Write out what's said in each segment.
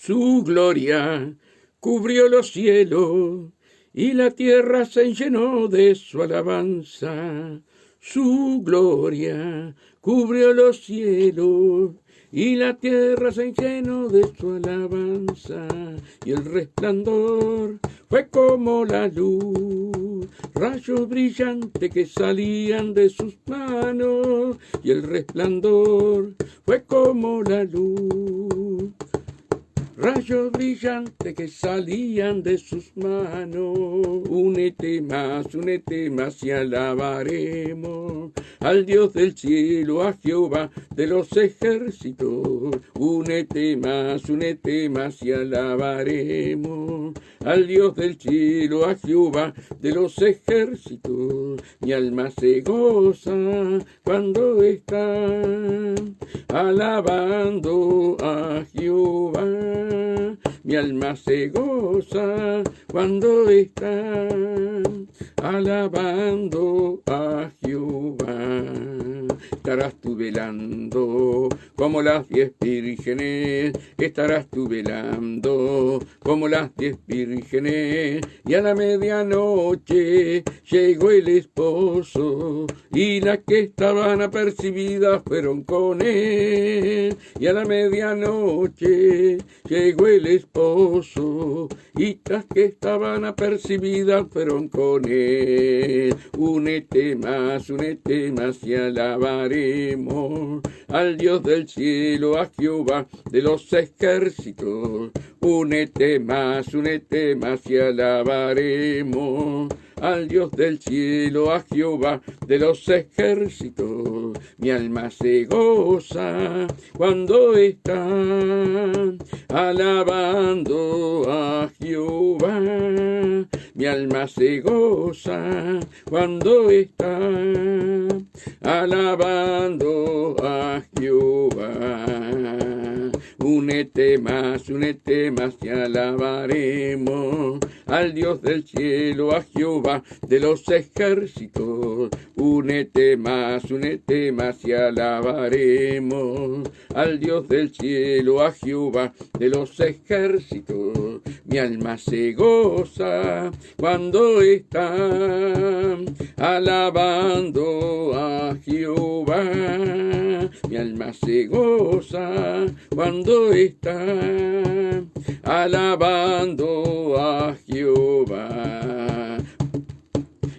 Su gloria cubrió los cielos y la tierra se llenó de su alabanza. Su gloria cubrió los cielos y la tierra se llenó de su alabanza. Y el resplandor fue como la luz, rayos brillantes que salían de sus manos. Y el resplandor fue como la luz, rayos brillantes que salían de sus manos. Únete más y alabaremos al Dios del cielo, a Jehová de los ejércitos. Únete más y alabaremos al Dios del cielo, a Jehová de los ejércitos. Mi alma se goza cuando está alabando a Jehová. Mi alma se goza cuando está alabando a Jehová. Estarás tú velando como las 10 vírgenes, estarás tú velando como las 10 vírgenes, y a la medianoche llegó el esposo, y las que estaban apercibidas fueron con él. Y a la medianoche llegó el esposo, y las que estaban apercibidas fueron con él. Únete más y alabaremos al Dios del cielo, a Jehová de los ejércitos. Únete más y alabaremos al Dios del cielo, a Jehová de los ejércitos. Mi alma se goza cuando está alabando a Jehová. Mi alma se goza cuando está alabando a Jehová. Únete más y alabaremos al Dios del cielo, a Jehová de los ejércitos. Únete más y alabaremos al Dios del cielo, a Jehová de los ejércitos. Mi alma se goza cuando está alabando a Jehová. Mi alma se goza cuando está alabando a Jehová.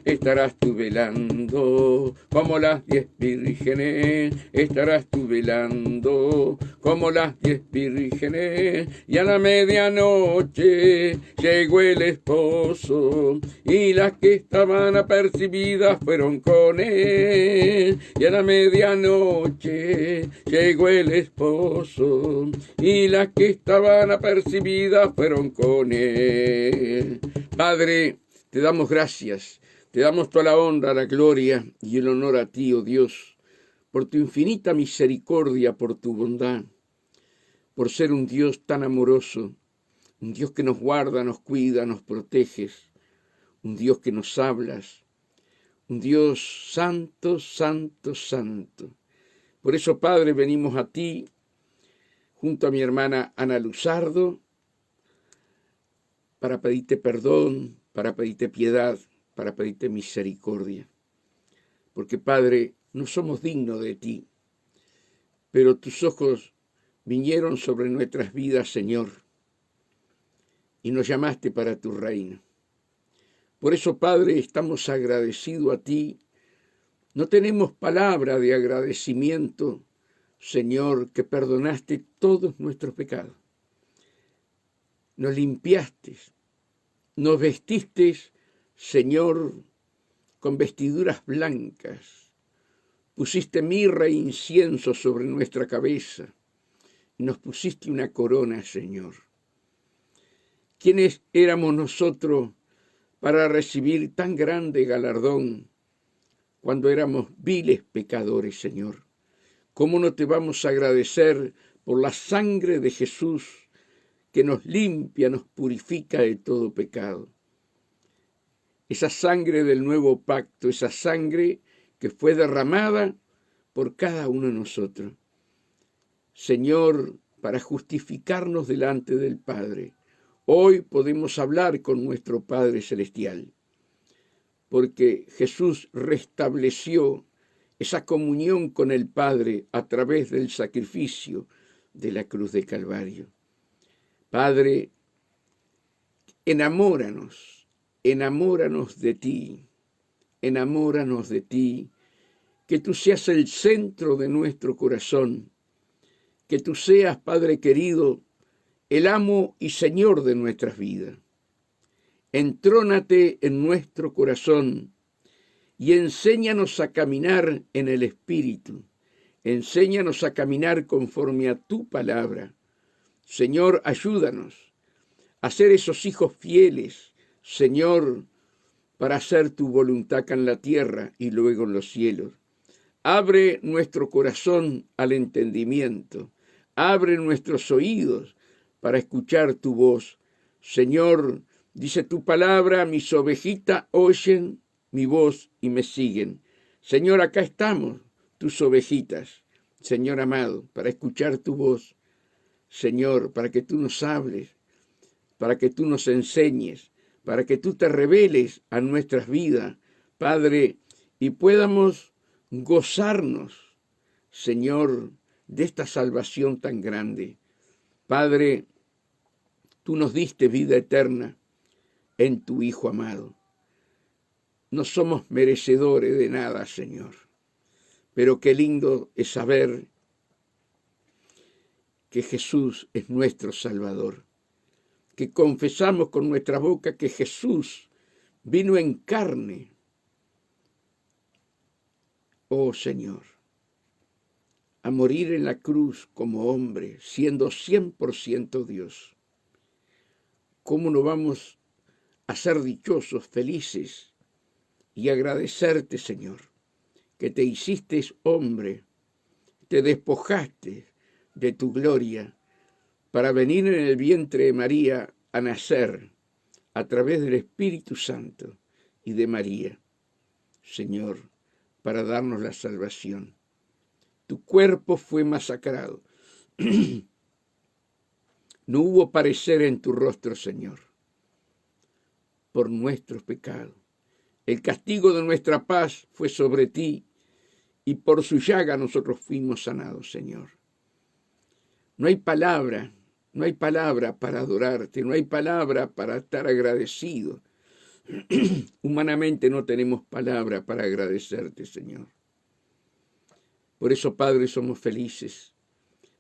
Estarás tú velando como las 10 vírgenes, estarás tú velando como las 10 vírgenes, y a la medianoche llegó el esposo, y las que estaban apercibidas fueron con él. Y a la medianoche llegó el esposo, y las que estaban apercibidas fueron con él. Padre, te damos gracias. Te damos toda la honra, la gloria y el honor a ti, oh Dios, por tu infinita misericordia, por tu bondad, por ser un Dios tan amoroso, un Dios que nos guarda, nos cuida, nos proteges, un Dios que nos hablas, un Dios santo, santo, santo. Por eso, Padre, venimos a ti, junto a mi hermana Ana Luzardo, para pedirte perdón, para pedirte piedad, para pedirte misericordia. Porque, Padre, no somos dignos de ti, pero tus ojos vinieron sobre nuestras vidas, Señor, y nos llamaste para tu reino. Por eso, Padre, estamos agradecidos a ti. No tenemos palabra de agradecimiento, Señor, que perdonaste todos nuestros pecados. Nos limpiaste, nos vestiste, Señor, con vestiduras blancas, pusiste mirra e incienso sobre nuestra cabeza y nos pusiste una corona, Señor. ¿Quiénes éramos nosotros para recibir tan grande galardón cuando éramos viles pecadores, Señor? ¿Cómo no te vamos a agradecer por la sangre de Jesús que nos limpia, nos purifica de todo pecado? Esa sangre del nuevo pacto, esa sangre que fue derramada por cada uno de nosotros. Señor, para justificarnos delante del Padre. Hoy podemos hablar con nuestro Padre Celestial, porque Jesús restableció esa comunión con el Padre a través del sacrificio de la cruz de Calvario. Padre, enamóranos de ti, enamóranos de ti, que tú seas el centro de nuestro corazón, que tú seas, Padre querido, el amo y Señor de nuestras vidas. Entrónate en nuestro corazón y enséñanos a caminar en el Espíritu. Enséñanos a caminar conforme a tu palabra. Señor, ayúdanos a ser esos hijos fieles, Señor, para hacer tu voluntad acá en la tierra y luego en los cielos. Abre nuestro corazón al entendimiento. Abre nuestros oídos para escuchar tu voz. Señor, dice tu palabra, mis ovejitas oyen mi voz y me siguen. Señor, acá estamos, tus ovejitas, Señor amado, para escuchar tu voz. Señor, para que tú nos hables, para que tú nos enseñes, para que tú te reveles a nuestras vidas, Padre, y podamos gozarnos, Señor, de esta salvación tan grande. Padre, tú nos diste vida eterna en tu Hijo amado. No somos merecedores de nada, Señor, pero qué lindo es saber que Jesús es nuestro Salvador, que confesamos con nuestra boca que Jesús vino en carne. Oh Señor, a morir en la cruz como hombre, siendo 100% Dios. ¿Cómo no vamos a ser dichosos, felices y agradecerte, Señor, que te hiciste hombre, te despojaste de tu gloria para venir en el vientre de María a nacer a través del Espíritu Santo y de María, Señor, para darnos la salvación? Tu cuerpo fue masacrado. No hubo parecer en tu rostro, Señor, por nuestros pecados. El castigo de nuestra paz fue sobre ti, y por su llaga nosotros fuimos sanados, Señor. No hay palabra para adorarte, no hay palabra para estar agradecido. Humanamente no tenemos palabra para agradecerte, Señor. Por eso, Padre, somos felices,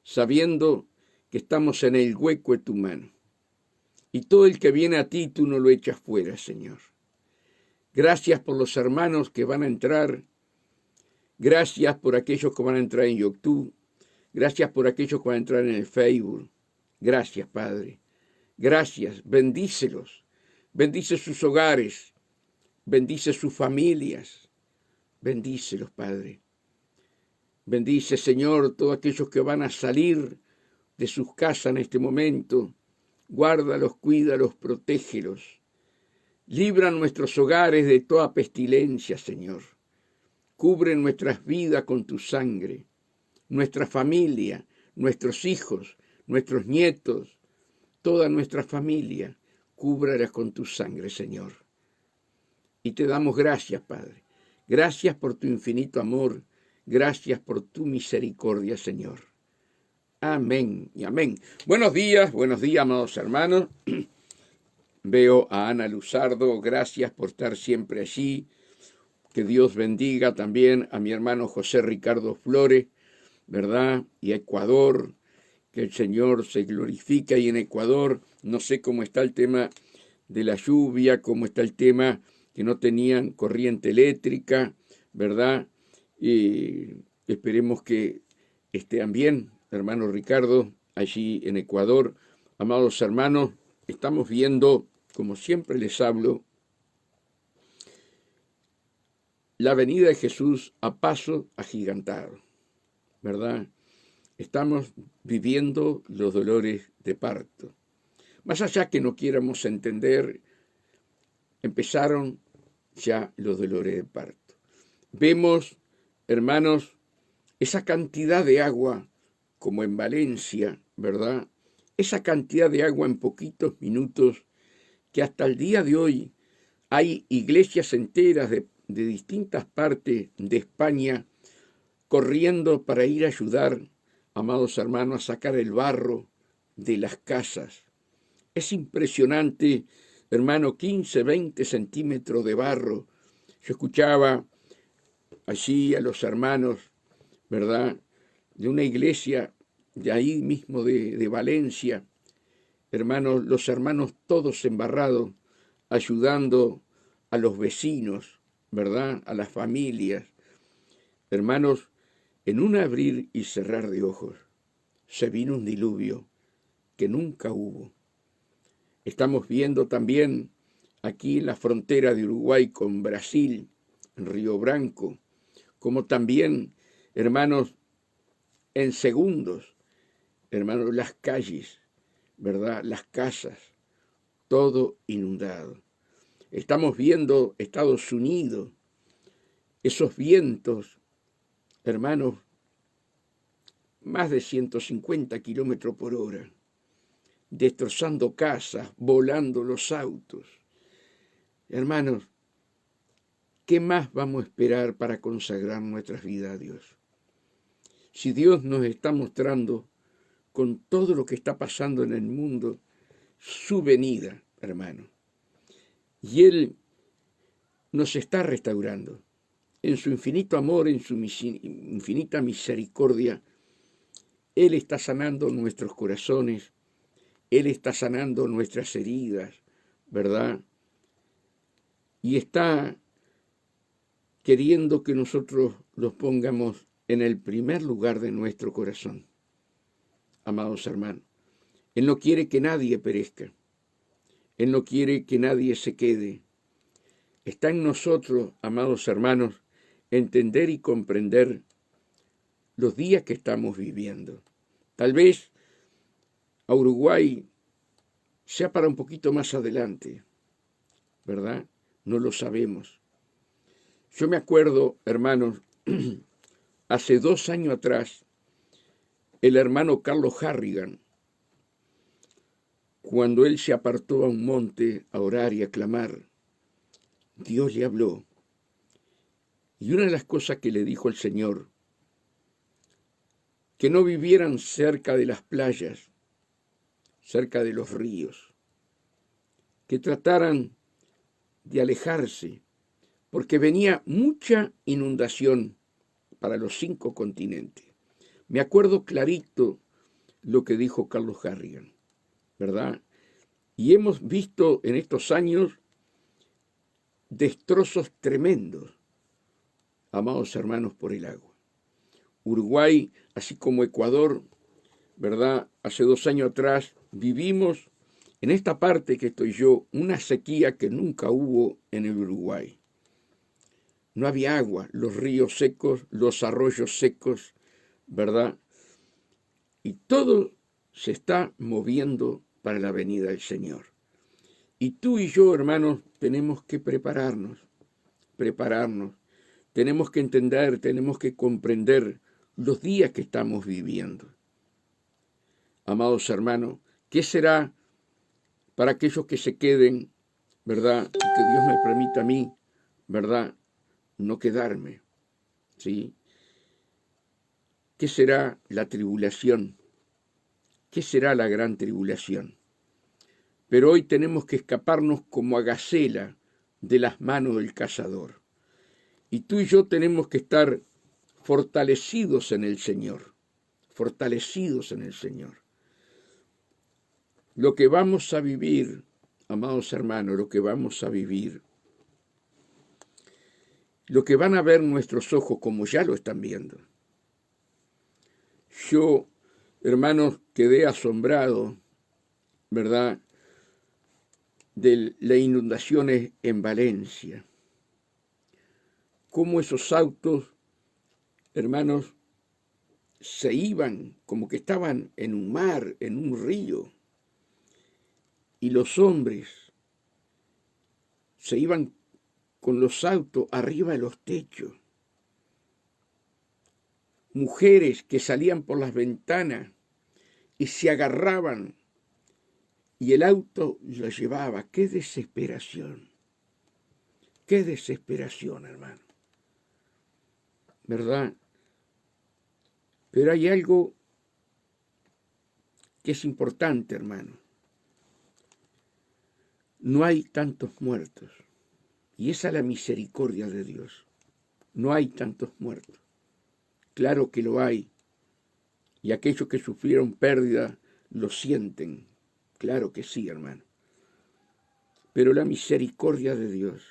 sabiendo que estamos en el hueco de tu mano. Y todo el que viene a ti, tú no lo echas fuera, Señor. Gracias por los hermanos que van a entrar. Gracias por aquellos que van a entrar en YouTube. Gracias por aquellos que van a entrar en el Facebook. Gracias, Padre. Gracias. Bendícelos. Bendice sus hogares. Bendice sus familias. Bendícelos, Padre. Bendice, Señor, todos aquellos que van a salir de sus casas en este momento. Guárdalos, cuídalos, protégelos. Libra nuestros hogares de toda pestilencia, Señor. Cubre nuestras vidas con tu sangre. Nuestra familia, nuestros hijos, nuestros nietos, toda nuestra familia, cúbrala con tu sangre, Señor. Y te damos gracias, Padre. Gracias por tu infinito amor. Gracias por tu misericordia, Señor. Amén y amén. Buenos días, amados hermanos. Veo a Ana Luzardo, gracias por estar siempre allí. Que Dios bendiga también a mi hermano José Ricardo Flores, ¿verdad? Y a Ecuador, que el Señor se glorifica. Y en Ecuador, no sé cómo está el tema de la lluvia, cómo está el tema que no tenían corriente eléctrica, ¿verdad? Y esperemos que estén bien, hermano Ricardo, allí en Ecuador. Amados hermanos, estamos viendo, como siempre les hablo, la venida de Jesús a paso agigantado, ¿verdad? Estamos viviendo los dolores de parto. Más allá que no quieramos entender, empezaron ya los dolores de parto. Vemos, hermanos, esa cantidad de agua, como en Valencia, ¿verdad? Esa cantidad de agua en poquitos minutos que hasta el día de hoy hay iglesias enteras de distintas partes de España corriendo para ir a ayudar, amados hermanos, a sacar el barro de las casas. Es impresionante, hermano, 15, 20 centímetros de barro. Yo escuchaba allí a los hermanos, ¿verdad?, de una iglesia de ahí mismo de Valencia, hermanos, los hermanos todos embarrados, ayudando a los vecinos, ¿verdad?, a las familias. Hermanos, en un abrir y cerrar de ojos, se vino un diluvio que nunca hubo. Estamos viendo también aquí en la frontera de Uruguay con Brasil, en Río Branco, como también, hermanos, en segundos, hermanos, las calles, ¿verdad?, las casas, todo inundado. Estamos viendo Estados Unidos, esos vientos, hermanos, más de 150 kilómetros por hora, destrozando casas, volando los autos. Hermanos, ¿qué más vamos a esperar para consagrar nuestras vidas a Dios? Si Dios nos está mostrando con todo lo que está pasando en el mundo, su venida, hermano, y Él nos está restaurando en su infinito amor, en su infinita misericordia. Él está sanando nuestros corazones, Él está sanando nuestras heridas, ¿verdad? Y está queriendo que nosotros los pongamos en el primer lugar de nuestro corazón, amados hermanos. Él no quiere que nadie perezca, Él no quiere que nadie se quede. Está en nosotros, amados hermanos, entender y comprender los días que estamos viviendo. Tal vez a Uruguay sea para un poquito más adelante, ¿verdad? No lo sabemos. Yo me acuerdo, hermanos, hace 2 años atrás, el hermano Carlos Harrigan, cuando él se apartó a un monte a orar y a clamar, Dios le habló. Y una de las cosas que le dijo el Señor, que no vivieran cerca de las playas, cerca de los ríos, que trataran de alejarse, porque venía mucha inundación para los 5 continentes. Me acuerdo clarito lo que dijo Carlos Harrigan, ¿verdad? Y hemos visto en estos años destrozos tremendos, amados hermanos, por el agua. Uruguay, así como Ecuador, ¿verdad? Hace 2 años atrás vivimos en esta parte que estoy yo, una sequía que nunca hubo en el Uruguay. No había agua, los ríos secos, los arroyos secos, ¿verdad? Y todo se está moviendo para la venida del Señor. Y tú y yo, hermanos, tenemos que prepararnos. Tenemos que entender, tenemos que comprender los días que estamos viviendo. Amados hermanos, ¿qué será para aquellos que se queden, verdad? Y que Dios me permita a mí, verdad, no quedarme, ¿sí? ¿Qué será la tribulación? ¿Qué será la gran tribulación? Pero hoy tenemos que escaparnos como a gacela de las manos del cazador. Y tú y yo tenemos que estar fortalecidos en el Señor, fortalecidos en el Señor. Lo que vamos a vivir, amados hermanos, lo que vamos a vivir, lo que van a ver nuestros ojos como ya lo están viendo. Yo, hermanos, quedé asombrado, ¿verdad?, de las inundaciones en Valencia. Cómo esos autos, hermanos, se iban como que estaban en un mar, en un río. Y los hombres se iban con los autos arriba de los techos. Mujeres que salían por las ventanas y se agarraban y el auto lo llevaba. ¡Qué desesperación! ¡Qué desesperación, hermano! ¿Verdad? Pero hay algo que es importante, hermano. No hay tantos muertos. Y esa es la misericordia de Dios. No hay tantos muertos. Claro que lo hay. Y aquellos que sufrieron pérdida lo sienten. Claro que sí, hermano. Pero la misericordia de Dios.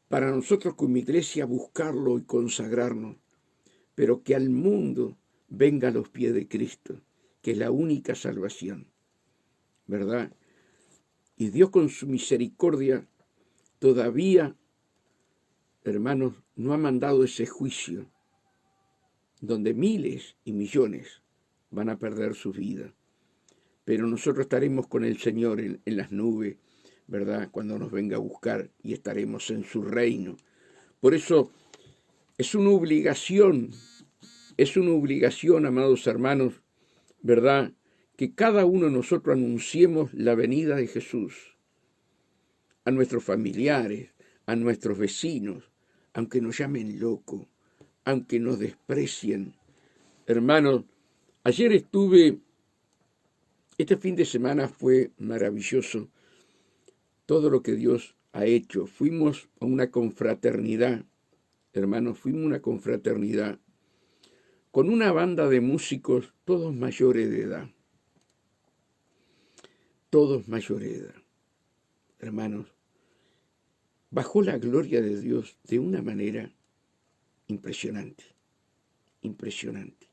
Para nosotros como iglesia buscarlo y consagrarnos, pero que al mundo venga a los pies de Cristo, que es la única salvación, ¿verdad? Y Dios con su misericordia todavía, hermanos, no ha mandado ese juicio donde miles y millones van a perder su vida. Pero nosotros estaremos con el Señor en las nubes, ¿verdad? Cuando nos venga a buscar y estaremos en su reino. Por eso es una obligación, amados hermanos, ¿verdad? Que cada uno de nosotros anunciemos la venida de Jesús a nuestros familiares, a nuestros vecinos, aunque nos llamen locos, aunque nos desprecien. Hermanos, ayer este fin de semana fue maravilloso todo lo que Dios ha hecho. Fuimos a una confraternidad, hermanos, con una banda de músicos, todos mayores de edad. Todos mayores de edad. Hermanos, bajó la gloria de Dios de una manera impresionante, impresionante.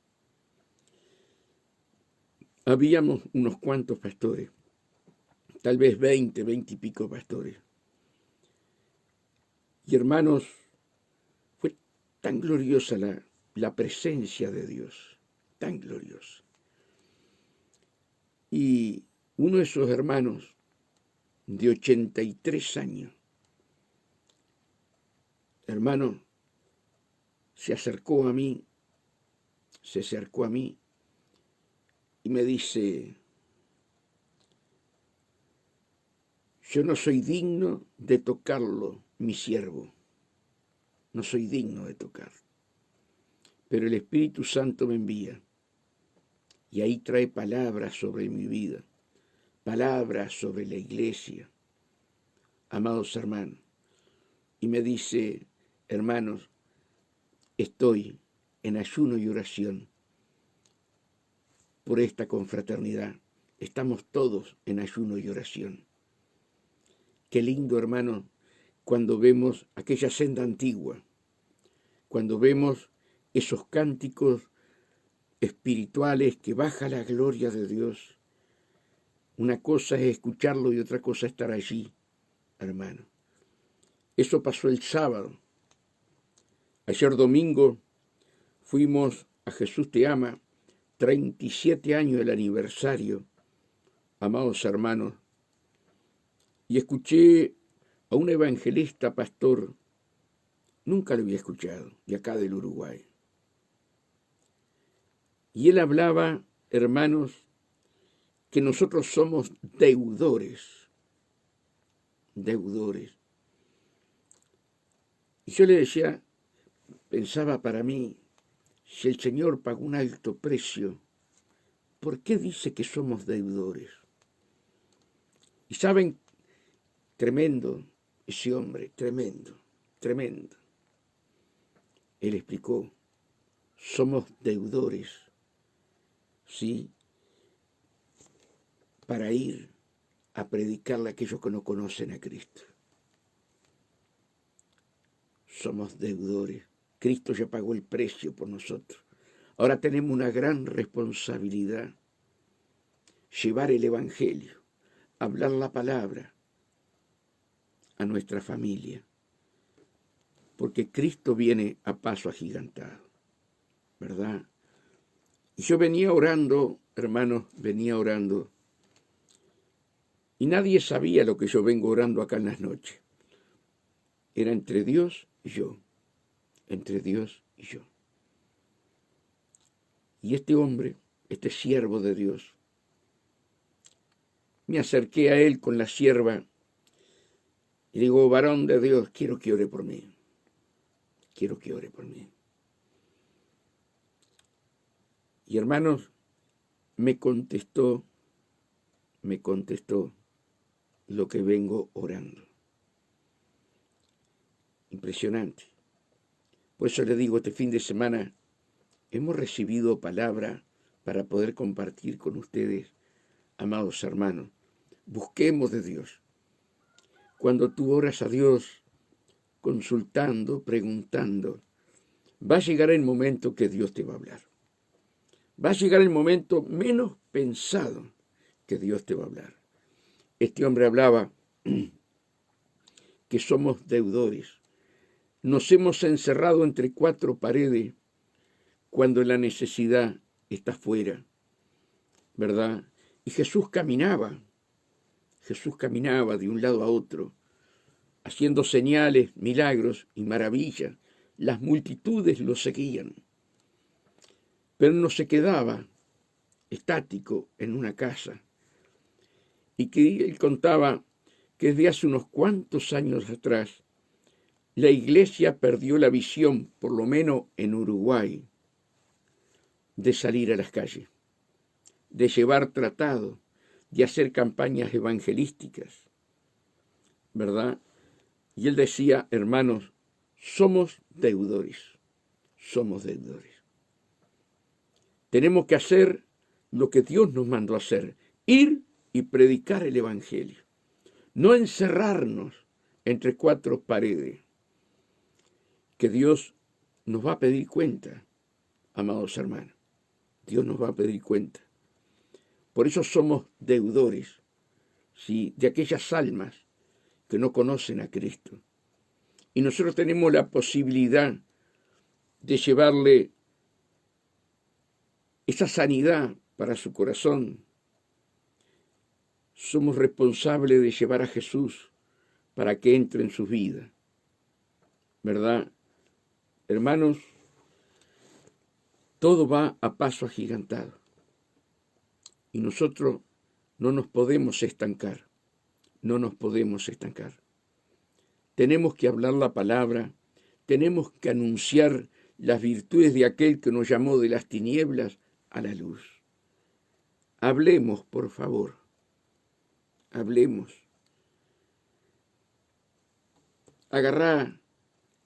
Habíamos unos cuantos pastores, tal vez 20 y pico pastores. Y hermanos, fue tan gloriosa la presencia de Dios, tan gloriosa. Y uno de esos hermanos de 83 años, hermano, se acercó a mí y me dice: yo no soy digno de tocarlo, mi siervo, no soy digno de tocar, pero el Espíritu Santo me envía y ahí trae palabras sobre mi vida, palabras sobre la iglesia, amados hermanos, y me dice: hermanos, estoy en ayuno y oración por esta confraternidad. Estamos todos en ayuno y oración. Qué lindo, hermano, cuando vemos aquella senda antigua, cuando vemos esos cánticos espirituales que baja la gloria de Dios. Una cosa es escucharlo y otra cosa es estar allí, hermano. Eso pasó el sábado. Ayer domingo fuimos a Jesús Te Ama, 37 años del aniversario, amados hermanos, y escuché a un evangelista pastor, nunca lo había escuchado, de acá del Uruguay. Y él hablaba, hermanos, que nosotros somos deudores. Y yo le decía, pensaba para mí, si el Señor pagó un alto precio, ¿por qué dice que somos deudores? Y saben, tremendo ese hombre, tremendo. Él explicó, somos deudores, ¿sí? Para ir a predicarle a aquellos que no conocen a Cristo. Somos deudores. Cristo ya pagó el precio por nosotros. Ahora tenemos una gran responsabilidad. Llevar el Evangelio, hablar la palabra a nuestra familia. Porque Cristo viene a paso agigantado, ¿verdad? Y yo venía orando, hermanos, y nadie sabía lo que yo vengo orando acá en las noches. Era entre Dios y yo. Y este hombre, este siervo de Dios, me acerqué a él con la sierva y digo, varón de Dios, quiero que ore por mí. Quiero que ore por mí. Y hermanos, me contestó lo que vengo orando. Impresionante. Por eso le digo, este fin de semana hemos recibido palabra para poder compartir con ustedes, amados hermanos. Busquemos de Dios. Cuando tú oras a Dios, consultando, preguntando, va a llegar el momento que Dios te va a hablar. Va a llegar el momento menos pensado que Dios te va a hablar. Este hombre hablaba que somos deudores. Nos hemos encerrado entre cuatro paredes cuando la necesidad está fuera, ¿verdad? Y Jesús caminaba de un lado a otro, haciendo señales, milagros y maravillas. Las multitudes lo seguían. Pero no se quedaba estático en una casa. Y que él contaba que desde hace unos cuantos años atrás, la iglesia perdió la visión, por lo menos en Uruguay, de salir a las calles, de llevar tratados, de hacer campañas evangelísticas, ¿verdad? Y él decía, hermanos, somos deudores. Tenemos que hacer lo que Dios nos mandó a hacer, ir y predicar el evangelio, no encerrarnos entre cuatro paredes, que Dios nos va a pedir cuenta, amados hermanos. Dios nos va a pedir cuenta. Por eso somos deudores, ¿sí?, de aquellas almas que no conocen a Cristo. Y nosotros tenemos la posibilidad de llevarle esa sanidad para su corazón. Somos responsables de llevar a Jesús para que entre en su vida, ¿verdad? Hermanos, todo va a paso agigantado. Y nosotros no nos podemos estancar. Tenemos que hablar la palabra, tenemos que anunciar las virtudes de aquel que nos llamó de las tinieblas a la luz. Hablemos, por favor. Hablemos.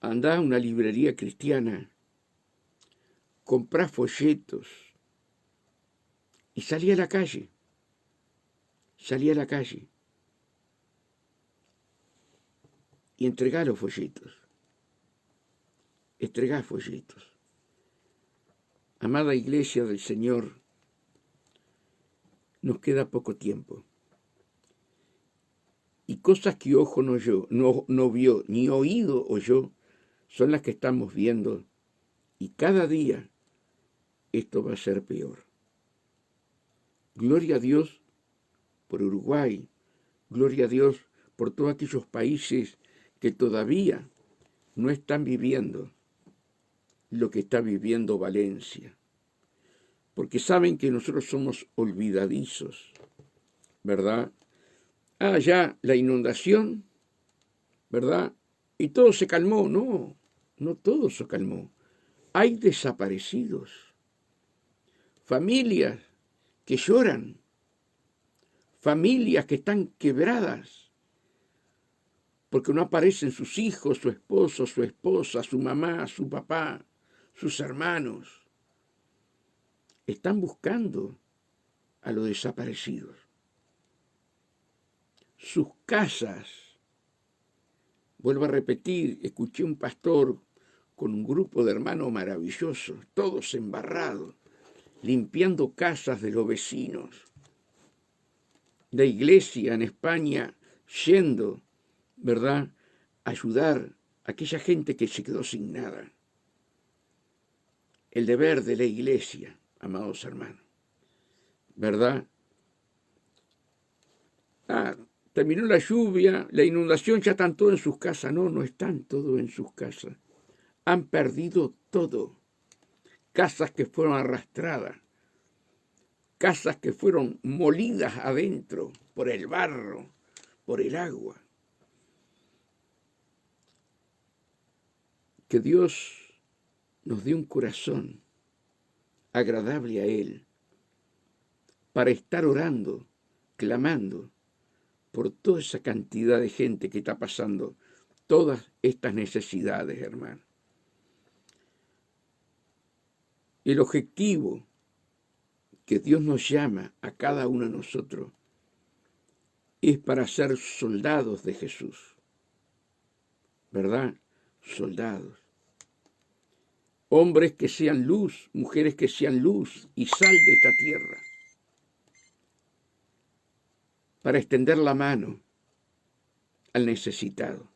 Andá a una librería cristiana, comprá folletos y salí a la calle. Y entregá los folletos. Amada iglesia del Señor, nos queda poco tiempo. Y cosas que ojo no vio, ni oído oyó, son las que estamos viendo. Y cada día esto va a ser peor. Gloria a Dios por Uruguay. Gloria a Dios por todos aquellos países que todavía no están viviendo lo que está viviendo Valencia. Porque saben que nosotros somos olvidadizos, ¿verdad? Ya la inundación, ¿verdad? Y todo se calmó. No todo se calmó. Hay desaparecidos, familias que lloran, familias que están quebradas, porque no aparecen sus hijos, su esposo, su esposa, su mamá, su papá, sus hermanos. Están buscando a los desaparecidos. Sus casas. Vuelvo a repetir, escuché un pastor con un grupo de hermanos maravillosos, todos embarrados, limpiando casas de los vecinos. La iglesia en España yendo, ¿verdad?, a ayudar a aquella gente que se quedó sin nada. El deber de la iglesia, amados hermanos, ¿verdad? Terminó la lluvia, la inundación, ya están todos en sus casas. No están todos en sus casas. Han perdido todo. casas que fueron arrastradas, casas que fueron molidas adentro por el barro, por el agua. Que Dios nos dé un corazón agradable a Él para estar orando, clamando por toda esa cantidad de gente que está pasando todas estas necesidades, hermano. El objetivo que Dios nos llama a cada uno de nosotros es para ser soldados de Jesús, ¿verdad? Soldados. Hombres que sean luz, mujeres que sean luz y sal de esta tierra, para extender la mano al necesitado.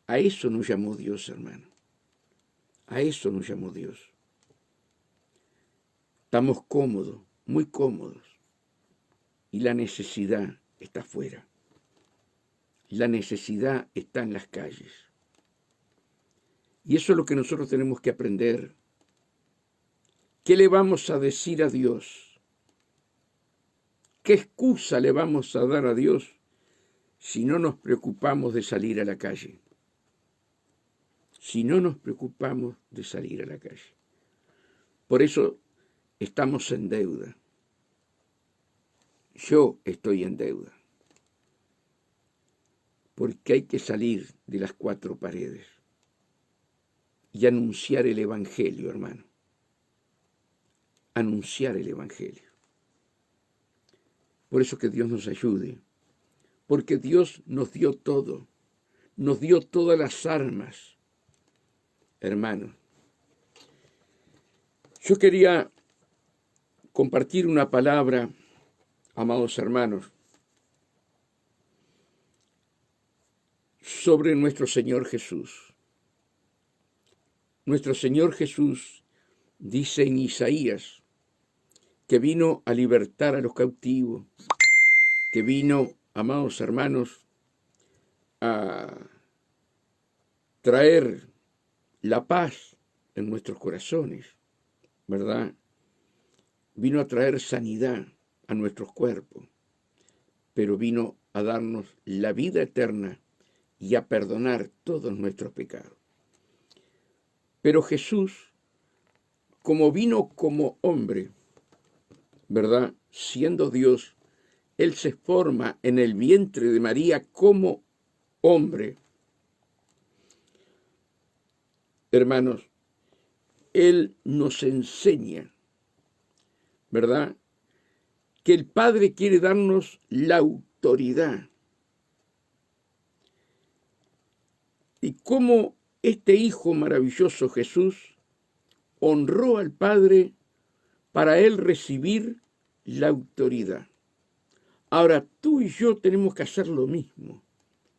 A eso nos llamó Dios, hermano. A eso nos llamó Dios. Estamos cómodos, muy cómodos, y la necesidad está afuera. La necesidad está en las calles. Y eso es lo que nosotros tenemos que aprender. ¿Qué le vamos a decir a Dios? ¿Qué excusa le vamos a dar a Dios si no nos preocupamos de salir a la calle? Si no nos preocupamos de salir a la calle. Por eso estamos en deuda. Yo estoy en deuda. Porque hay que salir de las cuatro paredes y anunciar el Evangelio, hermano. Anunciar el Evangelio. Por eso que Dios nos ayude. Porque Dios nos dio todo. Nos dio todas las armas. Hermano, yo quería compartir una palabra, amados hermanos, sobre nuestro Señor Jesús. Nuestro Señor Jesús dice en Isaías que vino a libertar a los cautivos, que vino, amados hermanos, a traer la paz en nuestros corazones, ¿verdad? Vino a traer sanidad a nuestros cuerpos, pero vino a darnos la vida eterna y a perdonar todos nuestros pecados. Pero Jesús, como vino como hombre, ¿verdad? Siendo Dios, Él se forma en el vientre de María como hombre. Hermanos, Él nos enseña, ¿verdad?, que el Padre quiere darnos la autoridad. Y cómo este Hijo maravilloso Jesús honró al Padre para Él recibir la autoridad. Ahora tú y yo tenemos que hacer lo mismo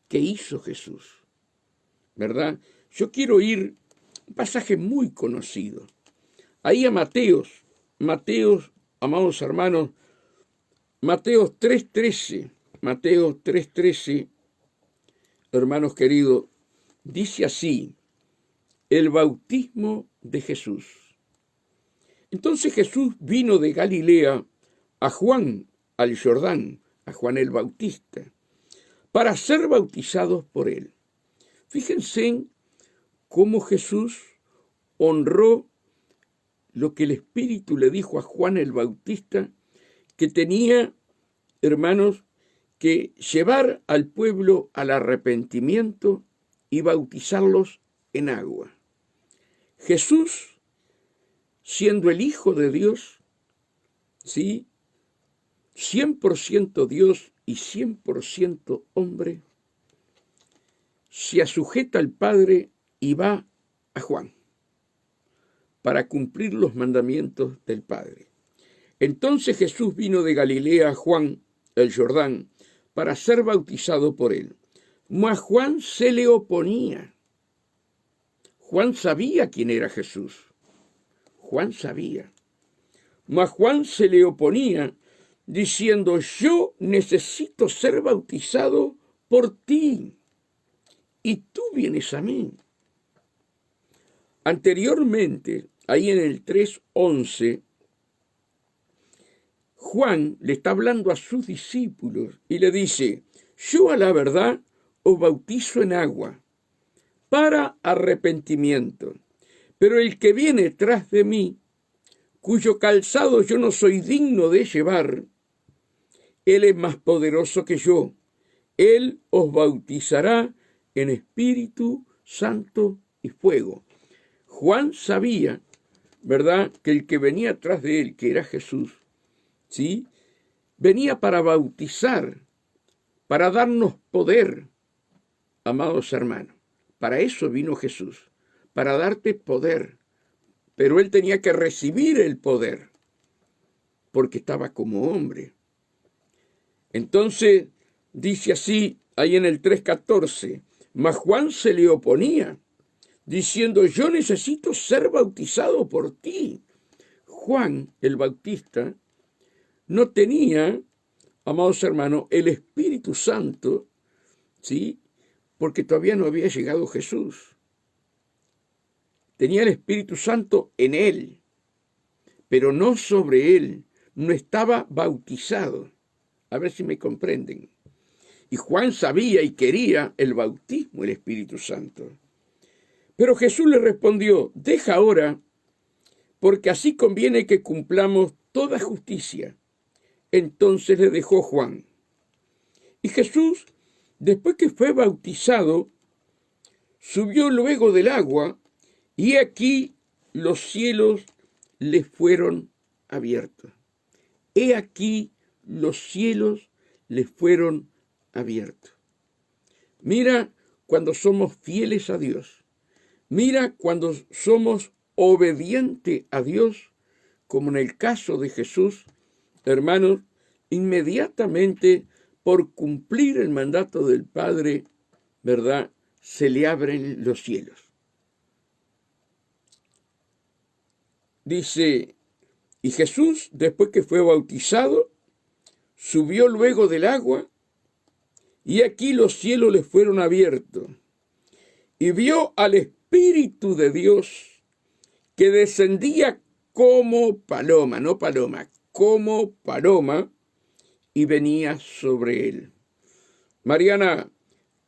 que hizo Jesús, ¿verdad? Yo quiero ir un pasaje muy conocido. Ahí a Mateos, amados hermanos, Mateos 3:13, hermanos queridos, dice así, el bautismo de Jesús. Entonces Jesús vino de Galilea a Juan, al Jordán, a Juan el Bautista, para ser bautizados por él. Fíjense cómo Jesús honró lo que el Espíritu le dijo a Juan el Bautista, que tenía, hermanos, que llevar al pueblo al arrepentimiento y bautizarlos en agua. Jesús, siendo el Hijo de Dios, ¿sí?, 100% Dios y 100% hombre, se sujeta al Padre y va a Juan para cumplir los mandamientos del Padre. Entonces Jesús vino de Galilea a Juan, el Jordán, para ser bautizado por él. Mas Juan se le oponía. Juan sabía quién era Jesús. Juan sabía. Mas Juan se le oponía, diciendo, yo necesito ser bautizado por ti, y tú vienes a mí. Anteriormente ahí en el 3:11, Juan le está hablando a sus discípulos y le dice, yo a la verdad os bautizo en agua para arrepentimiento, pero el que viene tras de mí, cuyo calzado yo no soy digno de llevar, él es más poderoso que yo. Él os bautizará en Espíritu Santo y fuego. Juan sabía, ¿verdad?, que el que venía atrás de él, que era Jesús, ¿sí?, venía para bautizar, para darnos poder, amados hermanos. Para eso vino Jesús, para darte poder. Pero él tenía que recibir el poder, porque estaba como hombre. Entonces, dice así, ahí en el 3:14, mas Juan se le oponía, diciendo, yo necesito ser bautizado por ti. Juan, el Bautista, no tenía, amados hermanos, el Espíritu Santo, ¿sí?, porque todavía no había llegado Jesús. Tenía el Espíritu Santo en él, pero no sobre él, no estaba bautizado. A ver si me comprenden. Y Juan sabía y quería el bautismo del Espíritu Santo. Pero Jesús le respondió, deja ahora, porque así conviene que cumplamos toda justicia. Entonces le dejó Juan. Y Jesús, después que fue bautizado, subió luego del agua, y aquí los cielos le fueron abiertos. He aquí los cielos le fueron abiertos. Mira cuando somos fieles a Dios. Mira cuando somos obedientes a Dios, como en el caso de Jesús, hermanos, inmediatamente por cumplir el mandato del Padre, ¿verdad?, se le abren los cielos. Dice, y Jesús, después que fue bautizado, subió luego del agua, y aquí los cielos le fueron abiertos, y vio al Espíritu de Dios que descendía como paloma, no paloma, como paloma, y venía sobre él. Mariana,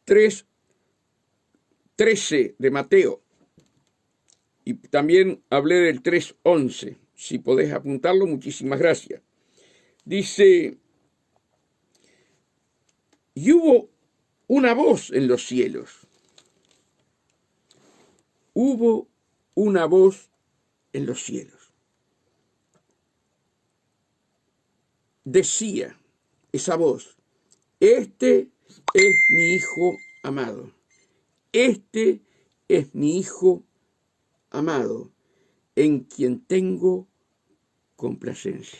3:13 de Mateo, y también hablé del 3:11, si podés apuntarlo, muchísimas gracias. Dice, y hubo una voz en los cielos. Hubo una voz en los cielos. Decía esa voz, este es mi Hijo amado. Este es mi Hijo amado, en quien tengo complacencia.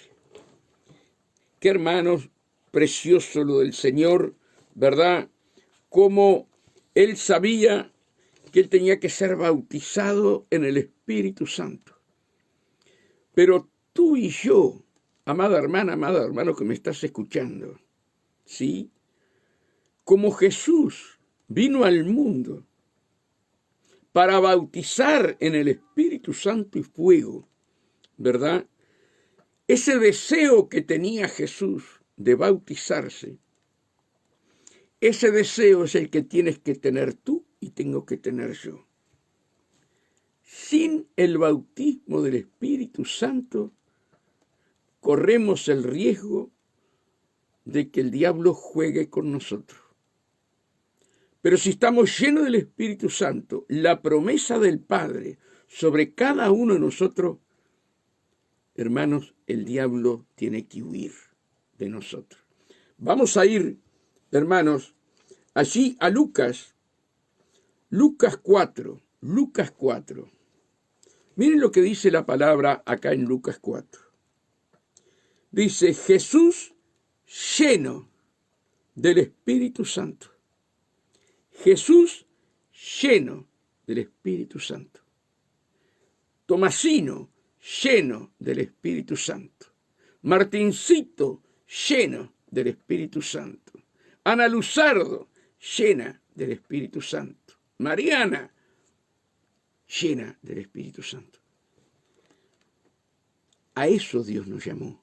Qué hermanos, precioso lo del Señor, ¿verdad? Como él sabía que él tenía que ser bautizado en el Espíritu Santo. Pero tú y yo, amada hermana, amado hermano que me estás escuchando, ¿sí?, como Jesús vino al mundo para bautizar en el Espíritu Santo y fuego, ¿verdad? Ese deseo que tenía Jesús de bautizarse, ese deseo es el que tienes que tener tú y tengo que tener yo. Sin el bautismo del Espíritu Santo, corremos el riesgo de que el diablo juegue con nosotros. Pero si estamos llenos del Espíritu Santo, la promesa del Padre sobre cada uno de nosotros, hermanos, el diablo tiene que huir de nosotros. Vamos a ir, hermanos, allí a Lucas 4. Miren lo que dice la palabra acá en Lucas 4. Dice, Jesús lleno del Espíritu Santo. Jesús lleno del Espíritu Santo. Tomasino lleno del Espíritu Santo. Martincito lleno del Espíritu Santo. Ana Luzardo llena del Espíritu Santo. Mariana llena del Espíritu Santo. A eso Dios nos llamó,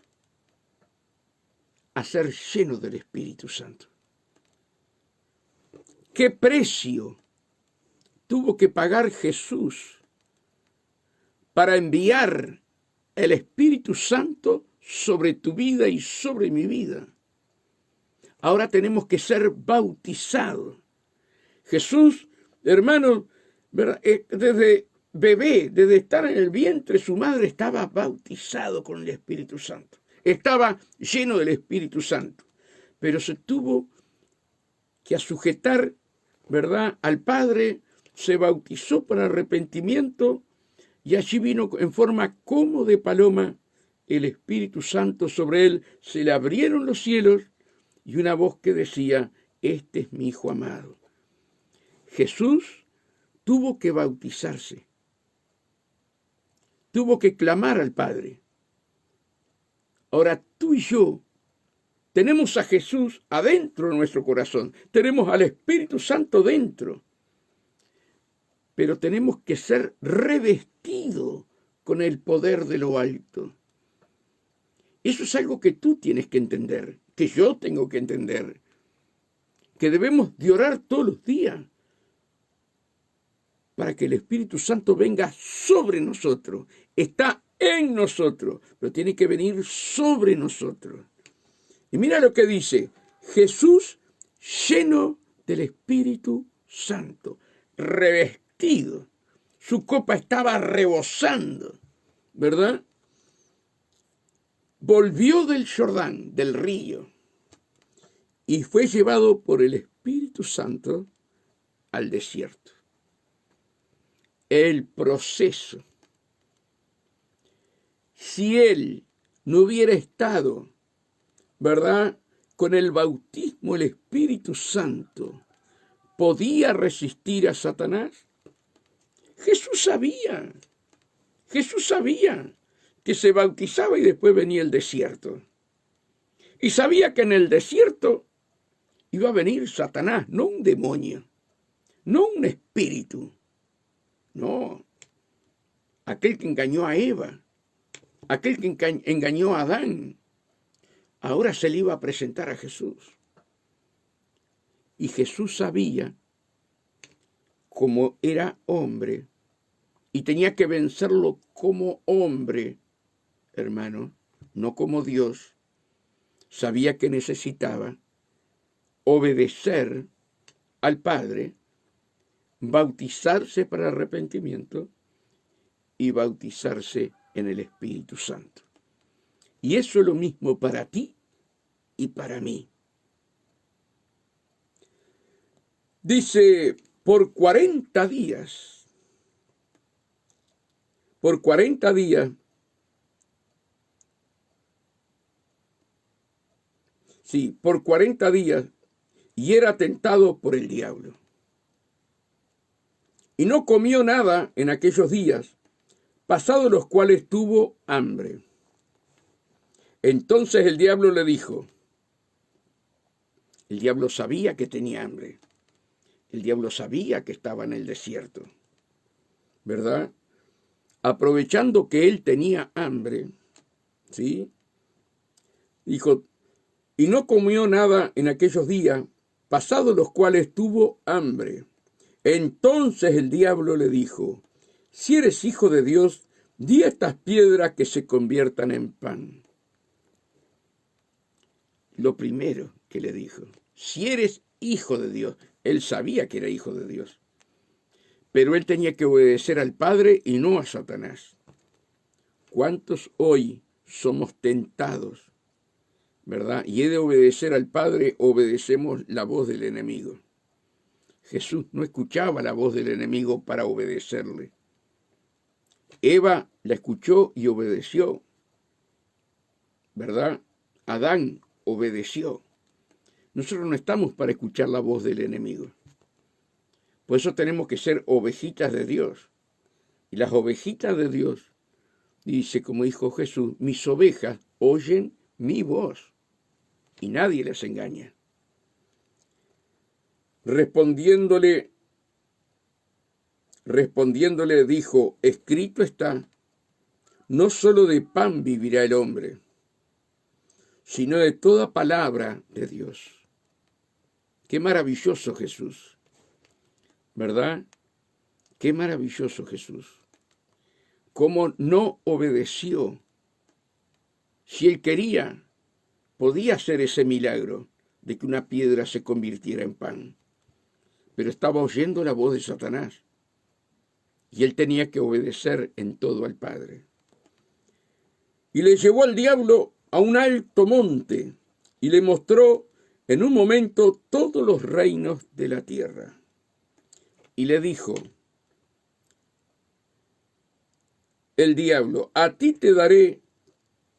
a ser llenos del Espíritu Santo. ¿Qué precio tuvo que pagar Jesús para enviar el Espíritu Santo sobre tu vida y sobre mi vida? Ahora tenemos que ser bautizados. Jesús, hermanos, desde bebé, desde estar en el vientre, su madre estaba bautizado con el Espíritu Santo. Estaba lleno del Espíritu Santo. Pero se tuvo que sujetar, ¿verdad?, al Padre, se bautizó para arrepentimiento y allí vino en forma como de paloma el Espíritu Santo sobre él. Se le abrieron los cielos y una voz que decía: este es mi Hijo amado. Jesús tuvo que bautizarse, tuvo que clamar al Padre. Ahora tú y yo tenemos a Jesús adentro de nuestro corazón, tenemos al Espíritu Santo dentro, pero tenemos que ser revestidos con el poder de lo alto. Eso es algo que tú tienes que entender, que yo tengo que entender, que debemos de orar todos los días para que el Espíritu Santo venga sobre nosotros. Está en nosotros, pero tiene que venir sobre nosotros. Y mira lo que dice: Jesús lleno del Espíritu Santo, revestido. Su copa estaba rebosando, ¿verdad? Volvió del Jordán, del río, y fue llevado por el Espíritu Santo al desierto. El proceso. Si él no hubiera estado, ¿verdad?, con el bautismo del Espíritu Santo, ¿podía resistir a Satanás? Jesús sabía que se bautizaba y después venía el desierto. Y sabía que en el desierto iba a venir Satanás, no un demonio, no un espíritu, no, aquel que engañó a Eva, aquel que engañó a Adán. Ahora se le iba a presentar a Jesús. Y Jesús sabía, como era hombre, y tenía que vencerlo como hombre, hermano, no como Dios. Sabía que necesitaba obedecer al Padre, bautizarse para arrepentimiento y bautizarse en el Espíritu Santo. Y eso es lo mismo para ti y para mí. Dice, por 40 días, y era tentado por el diablo. Y no comió nada en aquellos días, pasados los cuales tuvo hambre. Entonces el diablo le dijo, el diablo sabía que tenía hambre, el diablo sabía que estaba en el desierto, ¿verdad? Aprovechando que él tenía hambre, ¿sí? Dijo, y no comió nada en aquellos días, pasados los cuales tuvo hambre. Entonces el diablo le dijo, si eres hijo de Dios, di a estas piedras que se conviertan en pan. Lo primero que le dijo, si eres hijo de Dios, él sabía que era hijo de Dios, pero él tenía que obedecer al Padre y no a Satanás. ¿Cuántos hoy somos tentados, verdad? Y he de obedecer al Padre, obedecemos la voz del enemigo. Jesús no escuchaba la voz del enemigo para obedecerle. Eva la escuchó y obedeció, ¿verdad? Adán obedeció. Nosotros no estamos para escuchar la voz del enemigo. Por eso tenemos que ser ovejitas de Dios. Y las ovejitas de Dios, dice, como dijo Jesús, mis ovejas oyen mi voz y nadie les engaña. Respondiéndole dijo, escrito está, no solo de pan vivirá el hombre, sino de toda palabra de Dios. Qué maravilloso Jesús, ¿verdad? Qué maravilloso Jesús. Cómo no obedeció. Si él quería, podía hacer ese milagro de que una piedra se convirtiera en pan. Pero estaba oyendo la voz de Satanás. Y él tenía que obedecer en todo al Padre. Y le llevó al diablo a un alto monte y le mostró en un momento todos los reinos de la tierra. Y le dijo el diablo: a ti te daré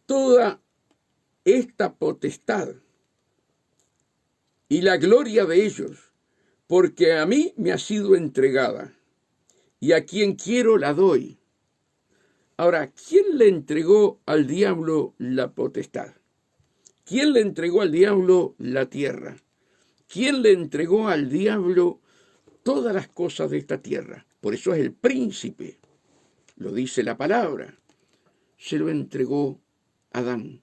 toda esta potestad y la gloria de ellos, porque a mí me ha sido entregada, y a quien quiero la doy. Ahora, ¿quién le entregó al diablo la potestad? ¿Quién le entregó al diablo la tierra? ¿Quién le entregó al diablo todas las cosas de esta tierra? Por eso es el príncipe, lo dice la palabra. Se lo entregó Adán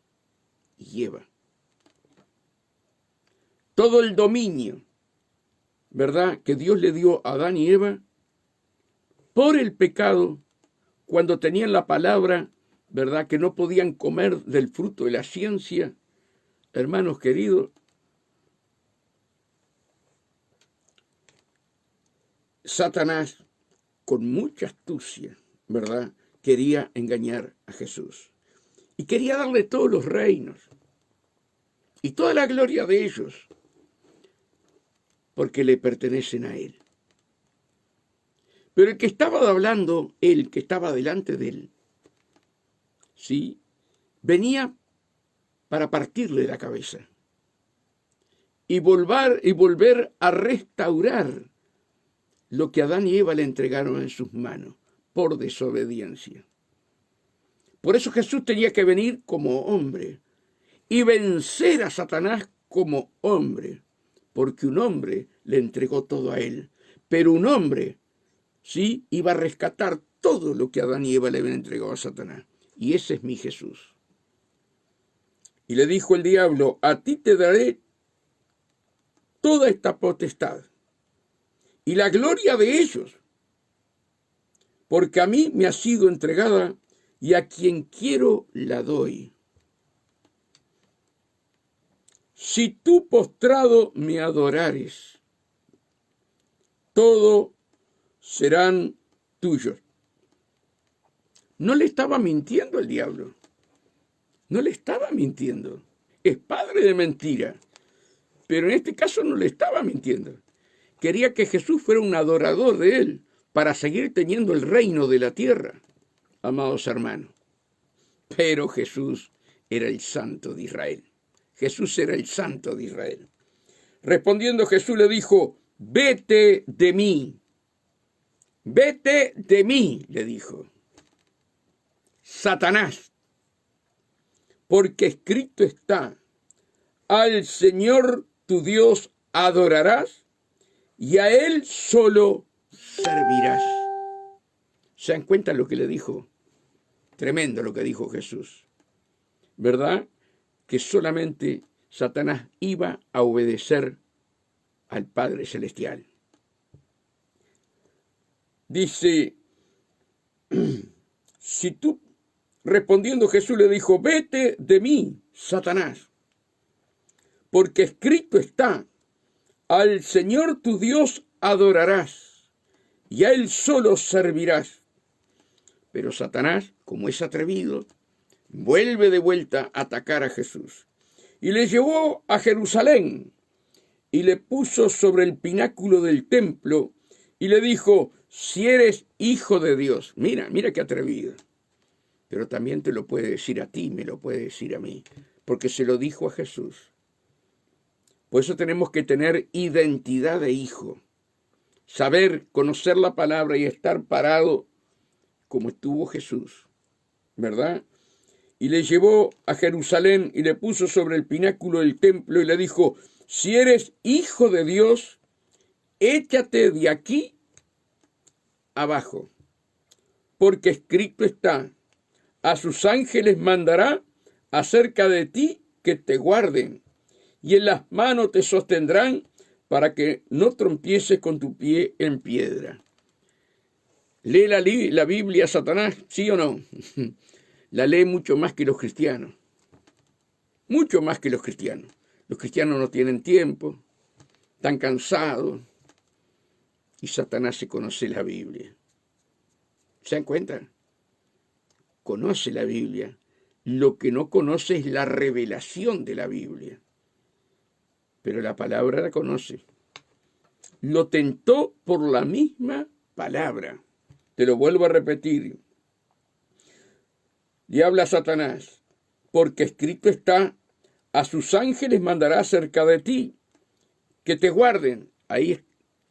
y Eva. Todo el dominio, ¿verdad?, que Dios le dio a Adán y Eva por el pecado, cuando tenían la palabra, ¿verdad?, que no podían comer del fruto de la ciencia. Hermanos queridos, Satanás, con mucha astucia, ¿verdad?, quería engañar a Jesús. Y quería darle todos los reinos y toda la gloria de ellos, porque le pertenecen a él. Pero el que estaba hablando, el que estaba delante de él, ¿sí?, venía para partirle la cabeza y volver a restaurar lo que Adán y Eva le entregaron en sus manos por desobediencia. Por eso Jesús tenía que venir como hombre y vencer a Satanás como hombre, porque un hombre le entregó todo a él, pero un hombre, sí, iba a rescatar todo lo que Adán y Eva le habían entregado a Satanás. Y ese es mi Jesús. Y le dijo el diablo: a ti te daré toda esta potestad y la gloria de ellos, porque a mí me ha sido entregada y a quien quiero la doy. Si tú postrado me adorares, todo serán tuyos. No le estaba mintiendo el diablo. No le estaba mintiendo. Es padre de mentira. Pero en este caso no le estaba mintiendo. Quería que Jesús fuera un adorador de él para seguir teniendo el reino de la tierra, amados hermanos. Pero Jesús era el Santo de Israel. Jesús era el Santo de Israel. Respondiendo Jesús le dijo: vete de mí. Vete de mí, le dijo, Satanás, porque escrito está: al Señor tu Dios adorarás y a Él solo servirás. ¿Se dan cuenta lo que le dijo? Tremendo lo que dijo Jesús, ¿verdad? Que solamente Satanás iba a obedecer al Padre Celestial. Dice, si tú, respondiendo Jesús le dijo: vete de mí, Satanás, porque escrito está: al Señor tu Dios adorarás y a Él solo servirás. Pero Satanás, como es atrevido, vuelve de vuelta a atacar a Jesús. Y le llevó a Jerusalén y le puso sobre el pináculo del templo y le dijo: si eres hijo de Dios. Mira qué atrevido. Pero también te lo puede decir a ti, me lo puede decir a mí, porque se lo dijo a Jesús. Por eso tenemos que tener identidad de hijo, saber, conocer la palabra y estar parado como estuvo Jesús, ¿verdad? Y le llevó a Jerusalén y le puso sobre el pináculo del templo y le dijo: si eres hijo de Dios, échate de aquí abajo, porque escrito está: a sus ángeles mandará acerca de ti que te guarden, y en las manos te sostendrán para que no trompieces con tu pie en piedra. ¿Lee la Biblia Satanás? ¿Sí o no? La lee mucho más que los cristianos. Mucho más que los cristianos. Los cristianos no tienen tiempo, están cansados, y Satanás se conoce la Biblia. ¿Se dan cuenta? Conoce la Biblia. Lo que no conoce es la revelación de la Biblia. Pero la palabra la conoce. Lo tentó por la misma palabra. Te lo vuelvo a repetir. Y habla Satanás, porque escrito está, a sus ángeles mandará cerca de ti, que te guarden. Ahí es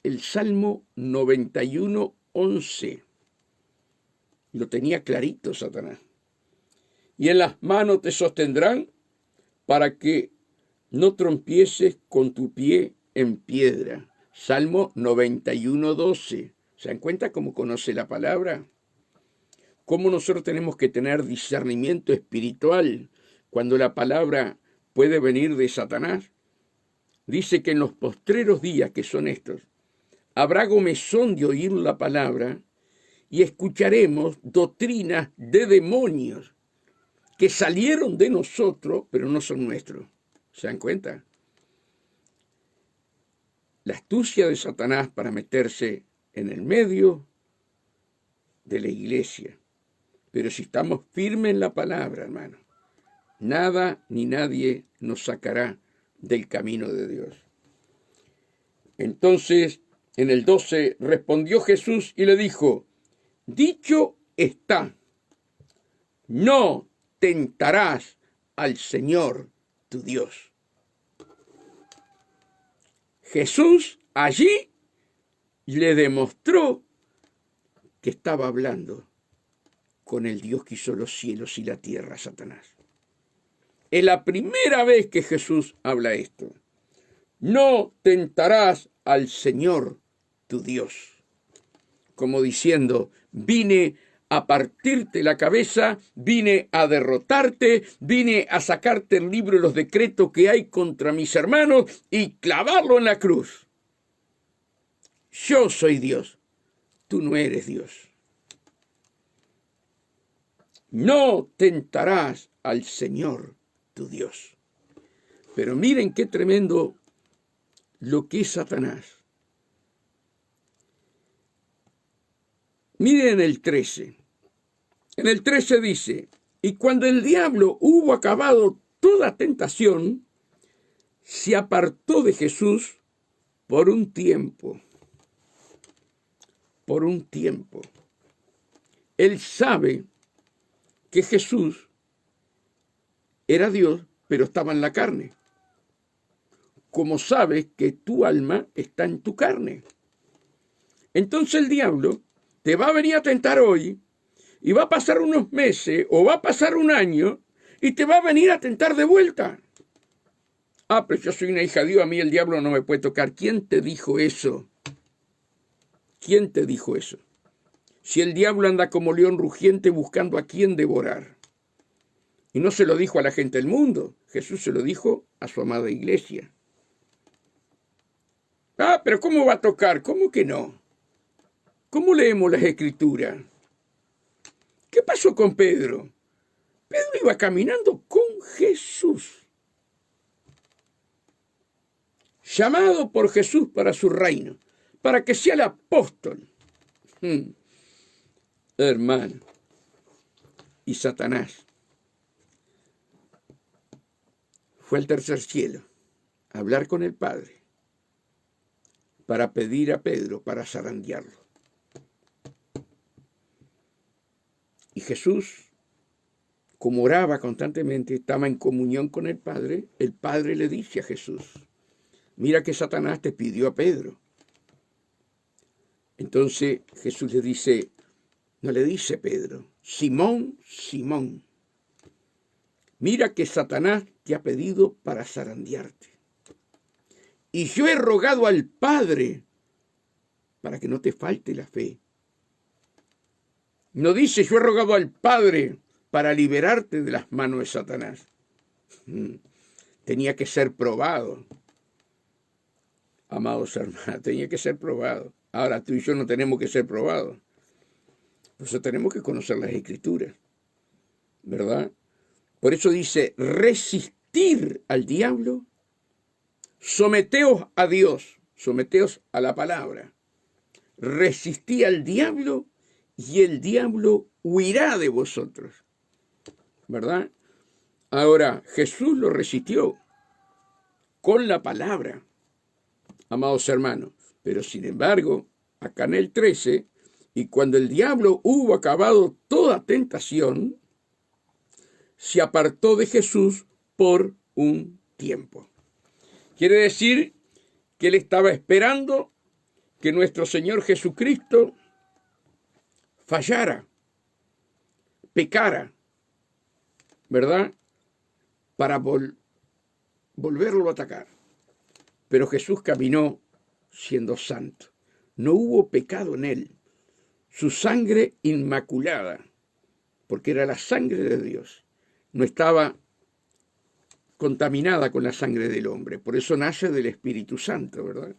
el Salmo 91, 11. Lo tenía clarito Satanás. Y en las manos te sostendrán para que no trompieces con tu pie en piedra. Salmo 91, 12. ¿Se dan cuenta cómo conoce la palabra? Cómo nosotros tenemos que tener discernimiento espiritual cuando la palabra puede venir de Satanás. Dice que en los postreros días, que son estos, habrá comezón de oír la palabra y escucharemos doctrinas de demonios que salieron de nosotros, pero no son nuestros. ¿Se dan cuenta? La astucia de Satanás para meterse en el medio de la iglesia. Pero si estamos firmes en la palabra, hermano, nada ni nadie nos sacará del camino de Dios. Entonces, en el 12, respondió Jesús y le dijo, dicho está, no tentarás al Señor tu Dios. Jesús allí le demostró que estaba hablando con el Dios que hizo los cielos y la tierra, Satanás. Es la primera vez que Jesús habla esto. No tentarás al Señor tu Dios. Como diciendo, vine a partirte la cabeza, vine a derrotarte, vine a sacarte el libro de los decretos que hay contra mis hermanos y clavarlo en la cruz. Yo soy Dios, tú no eres Dios. No tentarás al Señor tu Dios. Pero miren qué tremendo lo que es Satanás. Miren el 13. En el 13 dice, y cuando el diablo hubo acabado toda tentación, se apartó de Jesús por un tiempo. Por un tiempo. Él sabe que Jesús era Dios, pero estaba en la carne. Como sabes que tu alma está en tu carne. Entonces el diablo te va a venir a tentar hoy, y va a pasar unos meses, o va a pasar un año, y te va a venir a tentar de vuelta. Ah, pero yo soy una hija de Dios, a mí el diablo no me puede tocar. ¿Quién te dijo eso? ¿Quién te dijo eso? Si el diablo anda como león rugiente buscando a quién devorar. Y no se lo dijo a la gente del mundo, Jesús se lo dijo a su amada iglesia. Ah, pero ¿cómo va a tocar? ¿Cómo que no? ¿Cómo leemos las Escrituras? ¿Qué pasó con Pedro? Pedro iba caminando con Jesús. Llamado por Jesús para su reino, para que sea el apóstol. Hermano. Y Satanás fue al tercer cielo a hablar con el Padre para pedir a Pedro para zarandearlo. Y Jesús, como oraba constantemente, estaba en comunión con el Padre le dice a Jesús, mira que Satanás te pidió a Pedro. Entonces Jesús le dice, no le dice Pedro, Simón, Simón, mira que Satanás te ha pedido para zarandearte. Y yo he rogado al Padre para que no te falte la fe. No dice, yo he rogado al Padre para liberarte de las manos de Satanás. Tenía que ser probado. Amados hermanos, tenía que ser probado. Ahora tú y yo no tenemos que ser probados. Por eso tenemos que conocer las Escrituras, ¿verdad? Por eso dice, resistir al diablo, someteos a Dios, someteos a la palabra. Resistí al diablo y el diablo huirá de vosotros, ¿verdad? Ahora, Jesús lo resistió con la palabra, amados hermanos. Pero sin embargo, acá en el 13, y cuando el diablo hubo acabado toda tentación, se apartó de Jesús por un tiempo. Quiere decir que él estaba esperando que nuestro Señor Jesucristo fallara, pecara, ¿verdad? Para volverlo a atacar. Pero Jesús caminó siendo santo. No hubo pecado en él. Su sangre inmaculada, porque era la sangre de Dios, no estaba contaminada con la sangre del hombre. Por eso nace del Espíritu Santo, ¿verdad?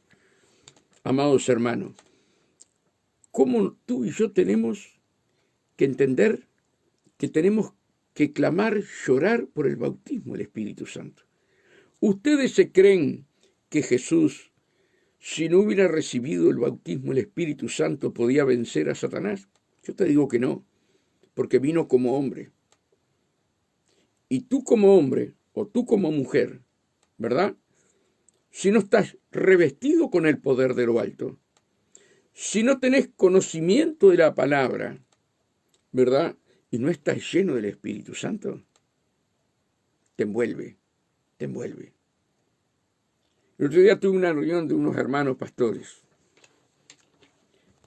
Amados hermanos, ¿cómo tú y yo tenemos que entender que tenemos que clamar, llorar por el bautismo del Espíritu Santo? ¿Ustedes se creen que Jesús, si no hubiera recibido el bautismo del Espíritu Santo, podía vencer a Satanás? Yo te digo que no, porque vino como hombre. Y tú como hombre, o tú como mujer, ¿verdad? Si no estás revestido con el poder de lo alto, si no tenés conocimiento de la palabra, ¿verdad? Y no estás lleno del Espíritu Santo, te envuelve, te envuelve. El otro día tuve una reunión de unos hermanos pastores.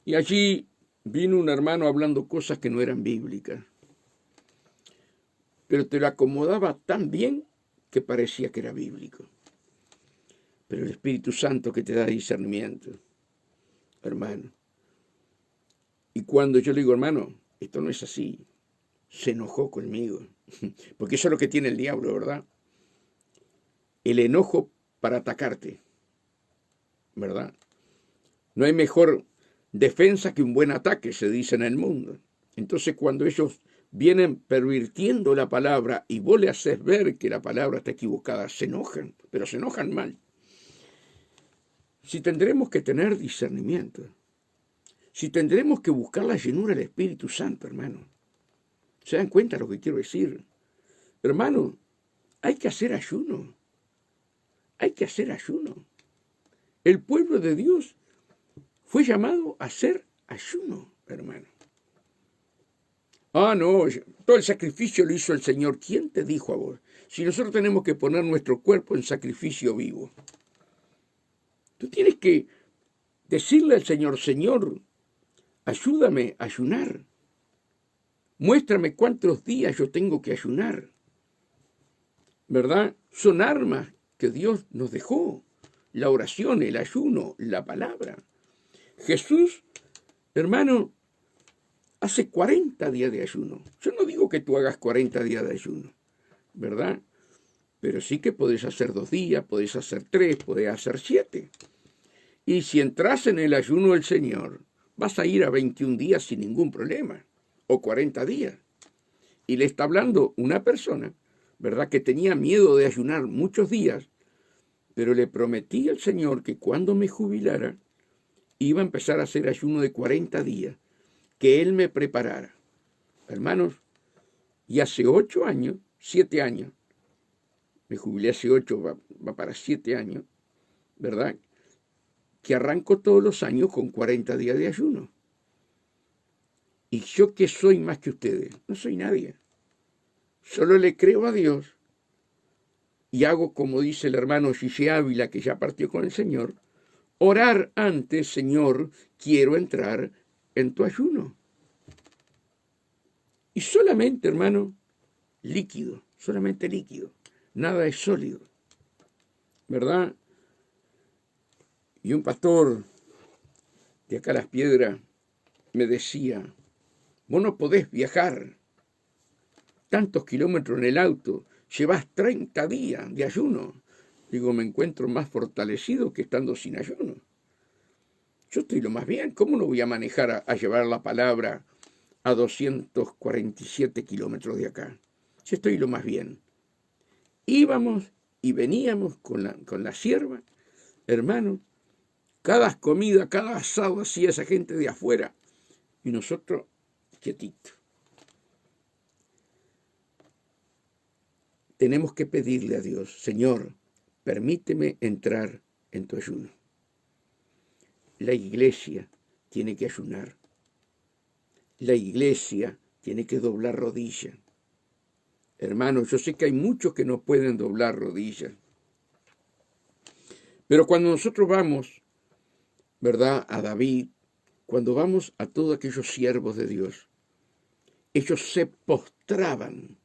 Y allí vino un hermano hablando cosas que no eran bíblicas. Pero te lo acomodaba tan bien que parecía que era bíblico. Pero el Espíritu Santo que te da discernimiento, hermano. Y cuando yo le digo, hermano, esto no es así, se enojó conmigo. Porque eso es lo que tiene el diablo, ¿verdad? El enojo para atacarte, ¿verdad? No hay mejor defensa que un buen ataque, se dice en el mundo. Entonces, cuando ellos vienen pervirtiendo la palabra y vos le haces ver que la palabra está equivocada, se enojan, pero se enojan mal. Si tendremos que tener discernimiento, si tendremos que buscar la llenura del Espíritu Santo, hermano. ¿Se dan cuenta lo que quiero decir? Hermano, hay que hacer ayuno. Hay que hacer ayuno. El pueblo de Dios fue llamado a hacer ayuno, hermano. Ah, no, todo el sacrificio lo hizo el Señor. ¿Quién te dijo a vos? Si nosotros tenemos que poner nuestro cuerpo en sacrificio vivo. Tú tienes que decirle al Señor, Señor, ayúdame a ayunar. Muéstrame cuántos días yo tengo que ayunar. ¿Verdad? Son armas que Dios nos dejó. La oración, el ayuno, la palabra. Jesús, hermano, hace 40 días de ayuno. Yo no digo que tú hagas 40 días de ayuno, ¿verdad? Pero sí que podés hacer 2 días, podés hacer 3, podés hacer 7. Y si entras en el ayuno del Señor, vas a ir a 21 días sin ningún problema, o 40 días. Y le está hablando una persona, ¿verdad?, que tenía miedo de ayunar muchos días, pero le prometí al Señor que cuando me jubilara, iba a empezar a hacer ayuno de 40 días, que Él me preparara. Hermanos, y hace 8 años, 7 años, me jubilé hace 8, va para 7 años, ¿verdad?, que arranco todos los años con 40 días de ayuno. ¿Y yo qué soy más que ustedes? No soy nadie. Solo le creo a Dios y hago como dice el hermano Gigi Ávila, que ya partió con el Señor, orar antes, Señor, quiero entrar en tu ayuno. Y solamente, hermano, líquido, solamente líquido. Nada es sólido, ¿verdad? Y un pastor de acá a Las Piedras me decía, vos no podés viajar tantos kilómetros en el auto, llevas 30 días de ayuno. Digo, me encuentro más fortalecido que estando sin ayuno. Yo estoy lo más bien. ¿Cómo no voy a manejar a llevar la palabra a 247 kilómetros de acá? Yo estoy lo más bien. Íbamos y veníamos con la sierva, hermano, cada comida, cada asado hacía esa gente de afuera y nosotros quietitos. Tenemos que pedirle a Dios, Señor, permíteme entrar en tu ayuno. La iglesia tiene que ayunar. La iglesia tiene que doblar rodillas. Hermanos, yo sé que hay muchos que no pueden doblar rodillas. Pero cuando nosotros vamos, ¿verdad?, a David, cuando vamos a todos aquellos siervos de Dios, ellos se postraban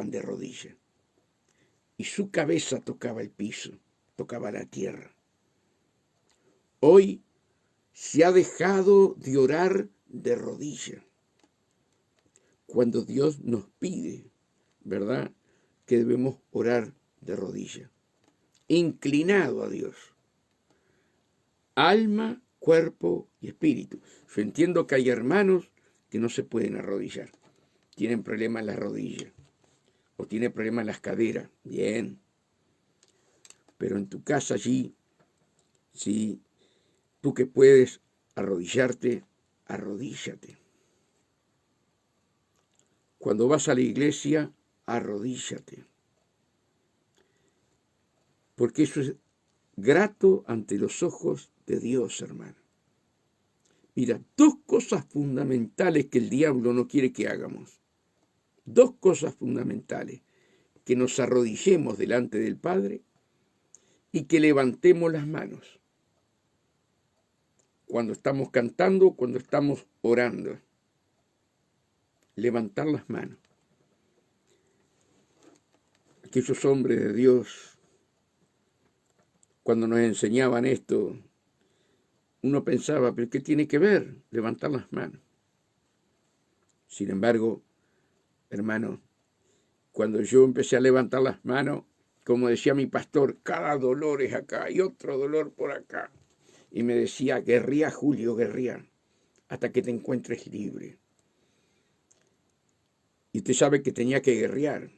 de rodillas. Y su cabeza tocaba el piso, tocaba la tierra. Hoy se ha dejado de orar de rodillas. Cuando Dios nos pide, ¿verdad?, que debemos orar de rodillas, inclinado a Dios, alma, cuerpo y espíritu. Yo entiendo que hay hermanos que no se pueden arrodillar, tienen problemas en las rodillas o tienen problemas en las caderas, bien, pero en tu casa allí, si tú que puedes arrodillarte, arrodíllate. Cuando vas a la iglesia, arrodíllate. Porque eso es grato ante los ojos de Dios, hermano. Mira, dos cosas fundamentales que el diablo no quiere que hagamos. Dos cosas fundamentales. Que nos arrodillemos delante del Padre y que levantemos las manos. Cuando estamos cantando, cuando estamos orando. Levantar las manos. Aquellos hombres de Dios, cuando nos enseñaban esto, uno pensaba, ¿pero qué tiene que ver levantar las manos? Sin embargo, hermano, cuando yo empecé a levantar las manos, como decía mi pastor, cada dolor es acá y otro dolor por acá. Y me decía, guerría, Julio, guerría, hasta que te encuentres libre. Y usted sabe que tenía que guerrear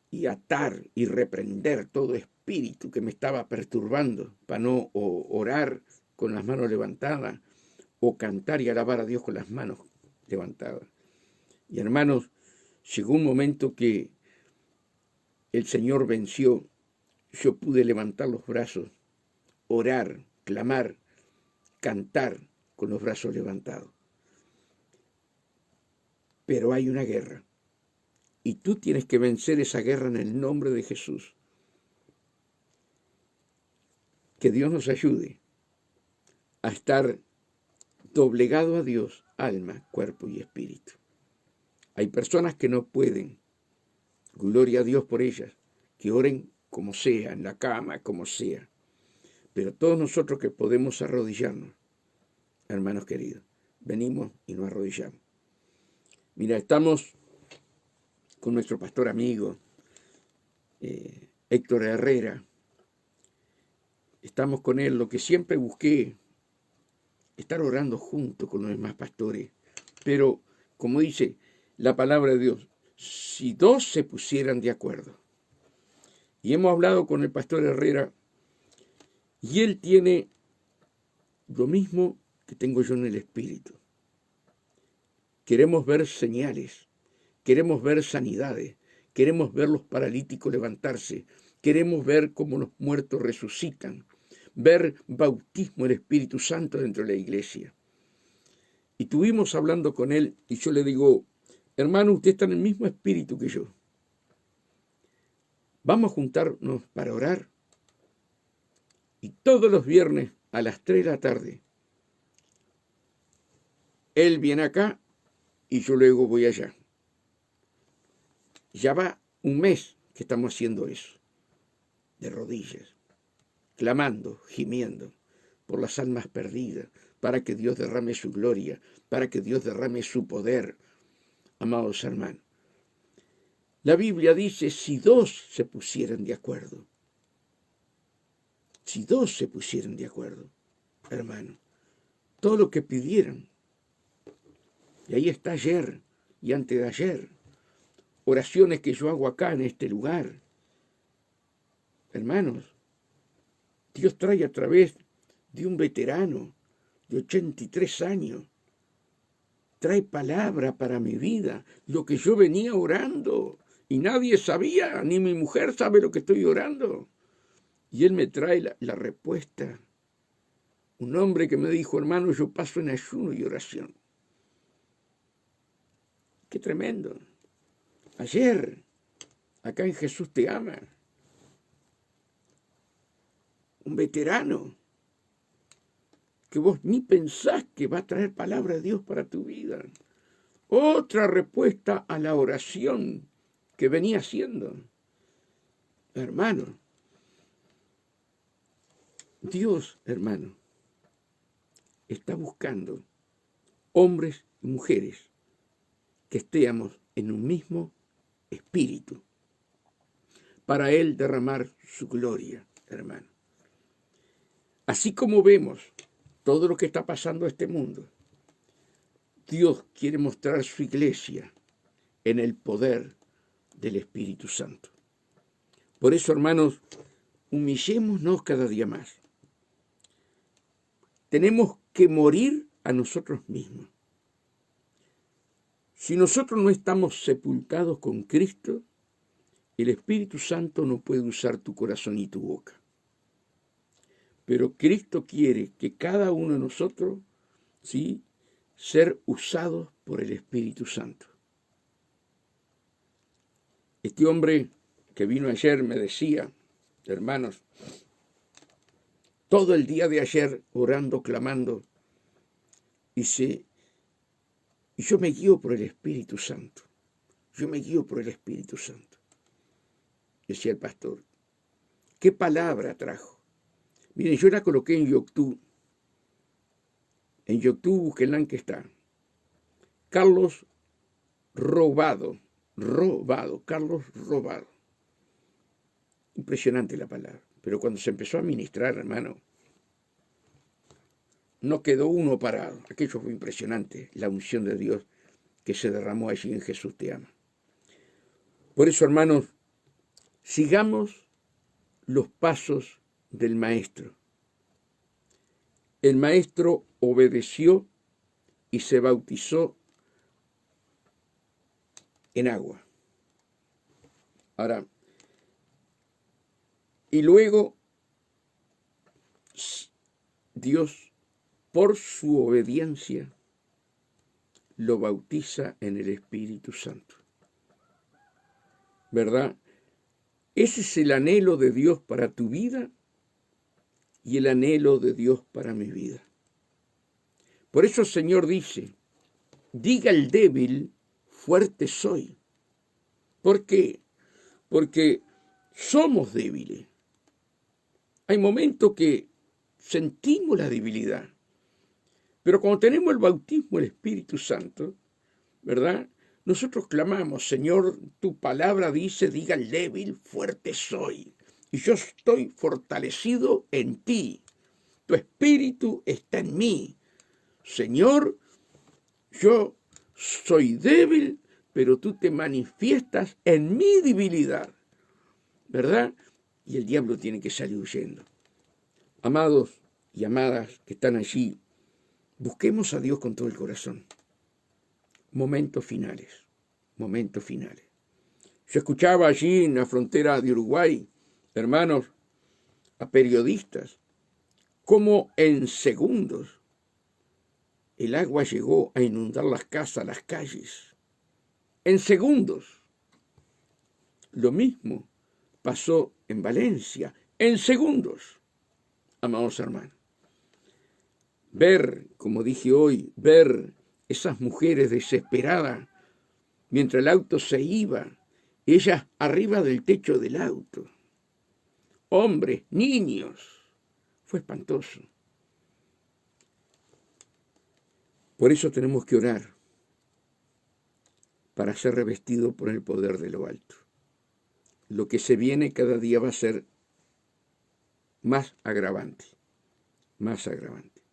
y atar y reprender todo espíritu que me estaba perturbando para no orar con las manos levantadas o cantar y alabar a Dios con las manos levantadas. Y hermanos, llegó un momento que el Señor venció, yo pude levantar los brazos, orar, clamar, cantar con los brazos levantados. Pero hay una guerra. Y tú tienes que vencer esa guerra en el nombre de Jesús. Que Dios nos ayude a estar doblegado a Dios, alma, cuerpo y espíritu. Hay personas que no pueden, gloria a Dios por ellas, que oren como sea, en la cama, como sea. Pero todos nosotros que podemos arrodillarnos, hermanos queridos, venimos y nos arrodillamos. Mira, estamos con nuestro pastor amigo, Héctor Herrera. Estamos con él, lo que siempre busqué, estar orando junto con los demás pastores. Pero, como dice la palabra de Dios, si dos se pusieran de acuerdo. Y hemos hablado con el pastor Herrera, y él tiene lo mismo que tengo yo en el espíritu. Queremos ver señales, queremos ver sanidades, queremos ver los paralíticos levantarse, queremos ver cómo los muertos resucitan, ver bautismo del Espíritu Santo dentro de la iglesia. Y estuvimos hablando con él y yo le digo, hermano, usted está en el mismo espíritu que yo. Vamos a juntarnos para orar. Y todos los viernes a las 3 de la tarde, él viene acá y yo luego voy allá. Ya va un mes que estamos haciendo eso, de rodillas, clamando, gimiendo por las almas perdidas, para que Dios derrame su gloria, para que Dios derrame su poder, amados hermanos. La Biblia dice, si dos se pusieran de acuerdo, hermano, todo lo que pidieran, y ahí está ayer y antes de ayer, oraciones que yo hago acá en este lugar, hermanos, Dios trae a través de un veterano de 83 años, trae palabra para mi vida, lo que yo venía orando, y nadie sabía, ni mi mujer sabe lo que estoy orando. Y él me trae la respuesta. Un hombre que me dijo, hermano, yo paso en ayuno y oración. Qué tremendo. Ayer, acá en Jesús te ama, un veterano, que vos ni pensás que va a traer palabra de Dios para tu vida. Otra respuesta a la oración que venía haciendo. Hermano, Dios, hermano, está buscando hombres y mujeres que estemos en un mismo espíritu para Él derramar su gloria, hermano. Así como vemos todo lo que está pasando en este mundo, Dios quiere mostrar su iglesia en el poder del Espíritu Santo. Por eso, hermanos, humillémonos cada día más. Tenemos que morir a nosotros mismos. Si nosotros no estamos sepultados con Cristo, el Espíritu Santo no puede usar tu corazón y tu boca. Pero Cristo quiere que cada uno de nosotros, ¿sí?, ser usados por el Espíritu Santo. Este hombre que vino ayer me decía, hermanos, todo el día de ayer orando, clamando, y yo me guío por el Espíritu Santo. Yo me guío por el Espíritu Santo. Decía el pastor, ¿qué palabra trajo? Miren, yo la coloqué en YouTube. En YouTube, búsquenla en que está. Carlos Robado. Carlos Robado. Impresionante la palabra. Pero cuando se empezó a ministrar, hermano, no quedó uno parado. Aquello fue impresionante, la unción de Dios que se derramó allí en Jesús te ama. Por eso, hermanos, sigamos los pasos del Maestro. El Maestro obedeció y se bautizó en agua. Ahora, y luego Dios, por su obediencia, lo bautiza en el Espíritu Santo. ¿Verdad? Ese es el anhelo de Dios para tu vida y el anhelo de Dios para mi vida. Por eso el Señor dice, diga el débil, fuerte soy. ¿Por qué? Porque somos débiles. Hay momentos que sentimos la debilidad, pero cuando tenemos el bautismo del Espíritu Santo, ¿verdad?, nosotros clamamos, Señor, tu palabra dice, diga el débil, fuerte soy. Y yo estoy fortalecido en ti. Tu espíritu está en mí. Señor, yo soy débil, pero tú te manifiestas en mi debilidad. ¿Verdad? Y el diablo tiene que salir huyendo. Amados y amadas que están allí, busquemos a Dios con todo el corazón. Momentos finales. Yo escuchaba allí en la frontera de Uruguay, hermanos, a periodistas, cómo en segundos el agua llegó a inundar las casas, las calles. En segundos. Lo mismo pasó en Valencia. En segundos. Amados hermanos. Ver, como dije hoy, ver esas mujeres desesperadas mientras el auto se iba, ellas arriba del techo del auto. Hombres, niños. Fue espantoso. Por eso tenemos que orar, para ser revestido por el poder de lo alto. Lo que se viene cada día va a ser más agravante, más agravante.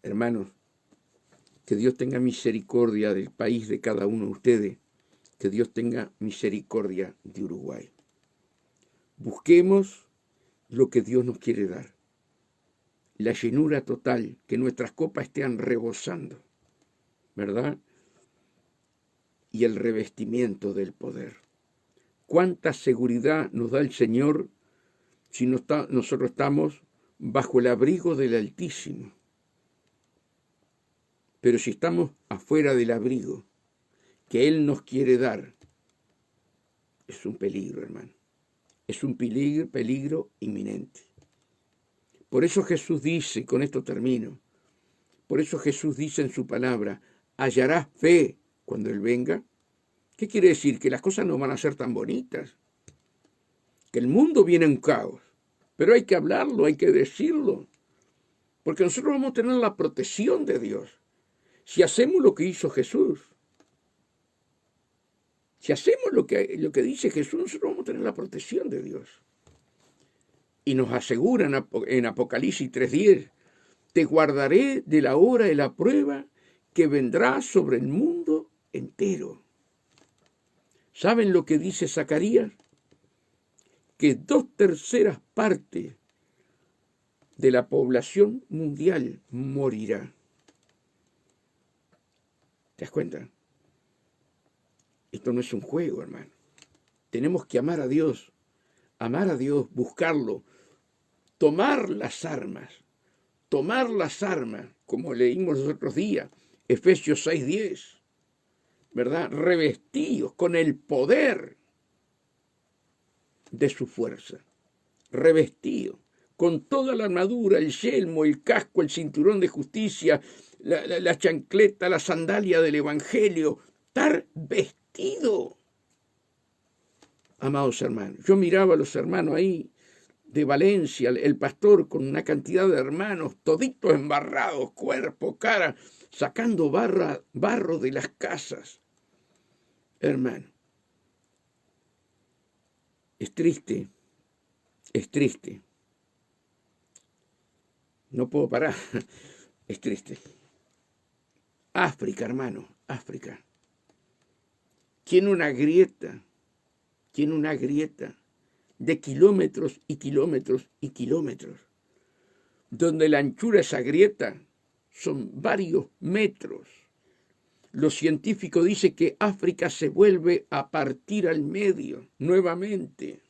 Hermanos, que Dios tenga misericordia del país de cada uno de ustedes, que Dios tenga misericordia de Uruguay. Busquemos lo que Dios nos quiere dar, la llenura total, que nuestras copas estén rebosando, ¿verdad? Y el revestimiento del poder. ¿Cuánta seguridad nos da el Señor si nosotros estamos bajo el abrigo del Altísimo? Pero si estamos afuera del abrigo que Él nos quiere dar, es un peligro, hermano. Es un peligro inminente. Por eso Jesús dice, con esto termino, por eso Jesús dice en su palabra, hallarás fe cuando Él venga. ¿Qué quiere decir? Que las cosas no van a ser tan bonitas, que el mundo viene en caos, pero hay que hablarlo, hay que decirlo, porque nosotros vamos a tener la protección de Dios. Si hacemos lo que hizo Jesús, si hacemos lo que dice Jesús, nosotros vamos a tener la protección de Dios. Y nos aseguran en Apocalipsis 3:10, te guardaré de la hora de la prueba que vendrá sobre el mundo entero. ¿Saben lo que dice Zacarías? Que 2/3 partes de la población mundial morirá. ¿Te das cuenta? Esto no es un juego, hermano. Tenemos que amar a Dios, buscarlo, tomar las armas, como leímos los otros días, Efesios 6:10, ¿verdad? Revestidos con el poder de su fuerza, revestidos con toda la armadura, el yelmo, el casco, el cinturón de justicia, la chancleta, la sandalia del Evangelio, estar vestido. Amados hermanos, yo miraba a los hermanos ahí de Valencia, el pastor con una cantidad de hermanos, toditos embarrados, cuerpo, cara, sacando barro de las casas. Hermano, es triste, es triste. No puedo parar, es triste. África, hermano, África. Tiene una grieta de kilómetros y kilómetros y kilómetros, donde la anchura de esa grieta son varios metros. Los científicos dicen que África se vuelve a partir al medio nuevamente.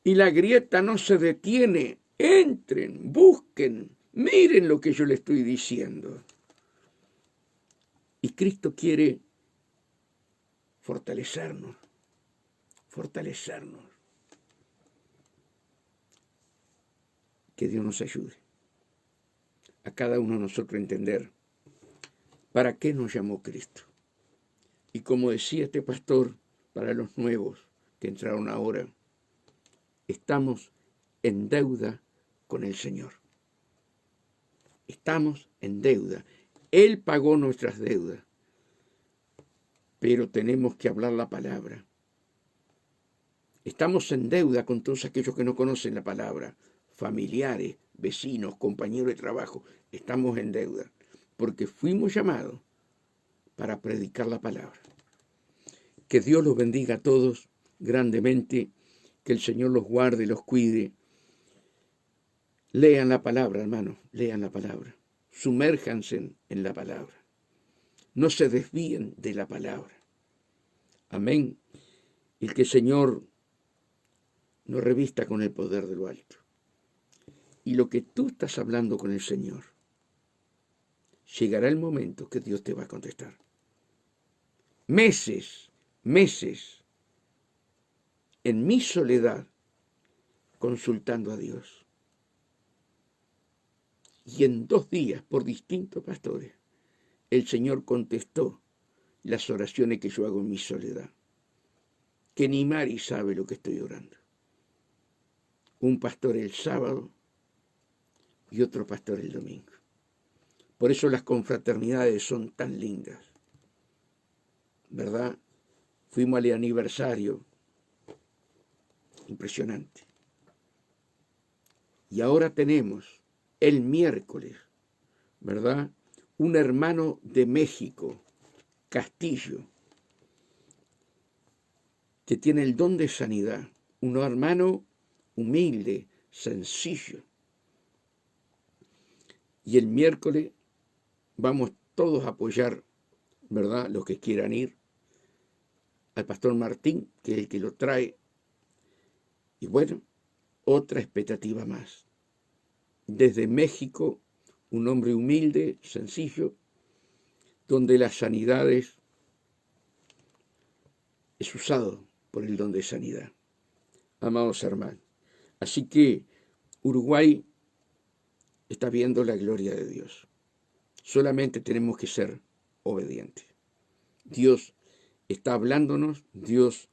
Y la grieta no se detiene. Entren, busquen, miren lo que yo les estoy diciendo. Y Cristo quiere fortalecernos. Que Dios nos ayude a cada uno de nosotros a entender para qué nos llamó Cristo. Y como decía este pastor, para los nuevos que entraron ahora, estamos en deuda con el Señor. Estamos en deuda. Él pagó nuestras deudas, pero tenemos que hablar la palabra. Estamos en deuda con todos aquellos que no conocen la palabra, familiares, vecinos, compañeros de trabajo. Estamos en deuda, porque fuimos llamados para predicar la palabra. Que Dios los bendiga a todos grandemente, que el Señor los guarde, los cuide. Lean la palabra, hermanos, lean la palabra. Sumérjanse en la palabra. No se desvíen de la palabra. Amén. Y que el Señor nos revista con el poder de lo alto. Y lo que tú estás hablando con el Señor, llegará el momento que Dios te va a contestar. Meses en mi soledad consultando a Dios. Y en 2 días, por distintos pastores, el Señor contestó las oraciones que yo hago en mi soledad. Que ni Mari sabe lo que estoy orando. Un pastor el sábado y otro pastor el domingo. Por eso las confraternidades son tan lindas, ¿verdad? Fuimos al aniversario, impresionante. Y ahora tenemos el miércoles, ¿verdad? Un hermano de México, Castillo, que tiene el don de sanidad, un hermano humilde, sencillo. Y el miércoles vamos todos a apoyar, ¿verdad? Los que quieran ir, al pastor Martín, que es el que lo trae. Y bueno, otra expectativa más. Desde México, un hombre humilde, sencillo, donde las sanidades es usado por el don de sanidad. Amados hermanos. Así que Uruguay está viendo la gloria de Dios. Solamente tenemos que ser obedientes. Dios está hablándonos, Dios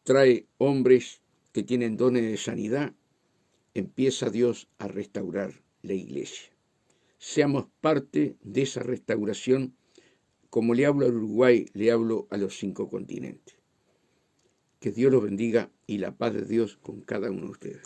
trae hombres que tienen dones de sanidad, empieza Dios a restaurar la iglesia. Seamos parte de esa restauración. Como le hablo al Uruguay, le hablo a los 5 continentes. Que Dios los bendiga y la paz de Dios con cada uno de ustedes.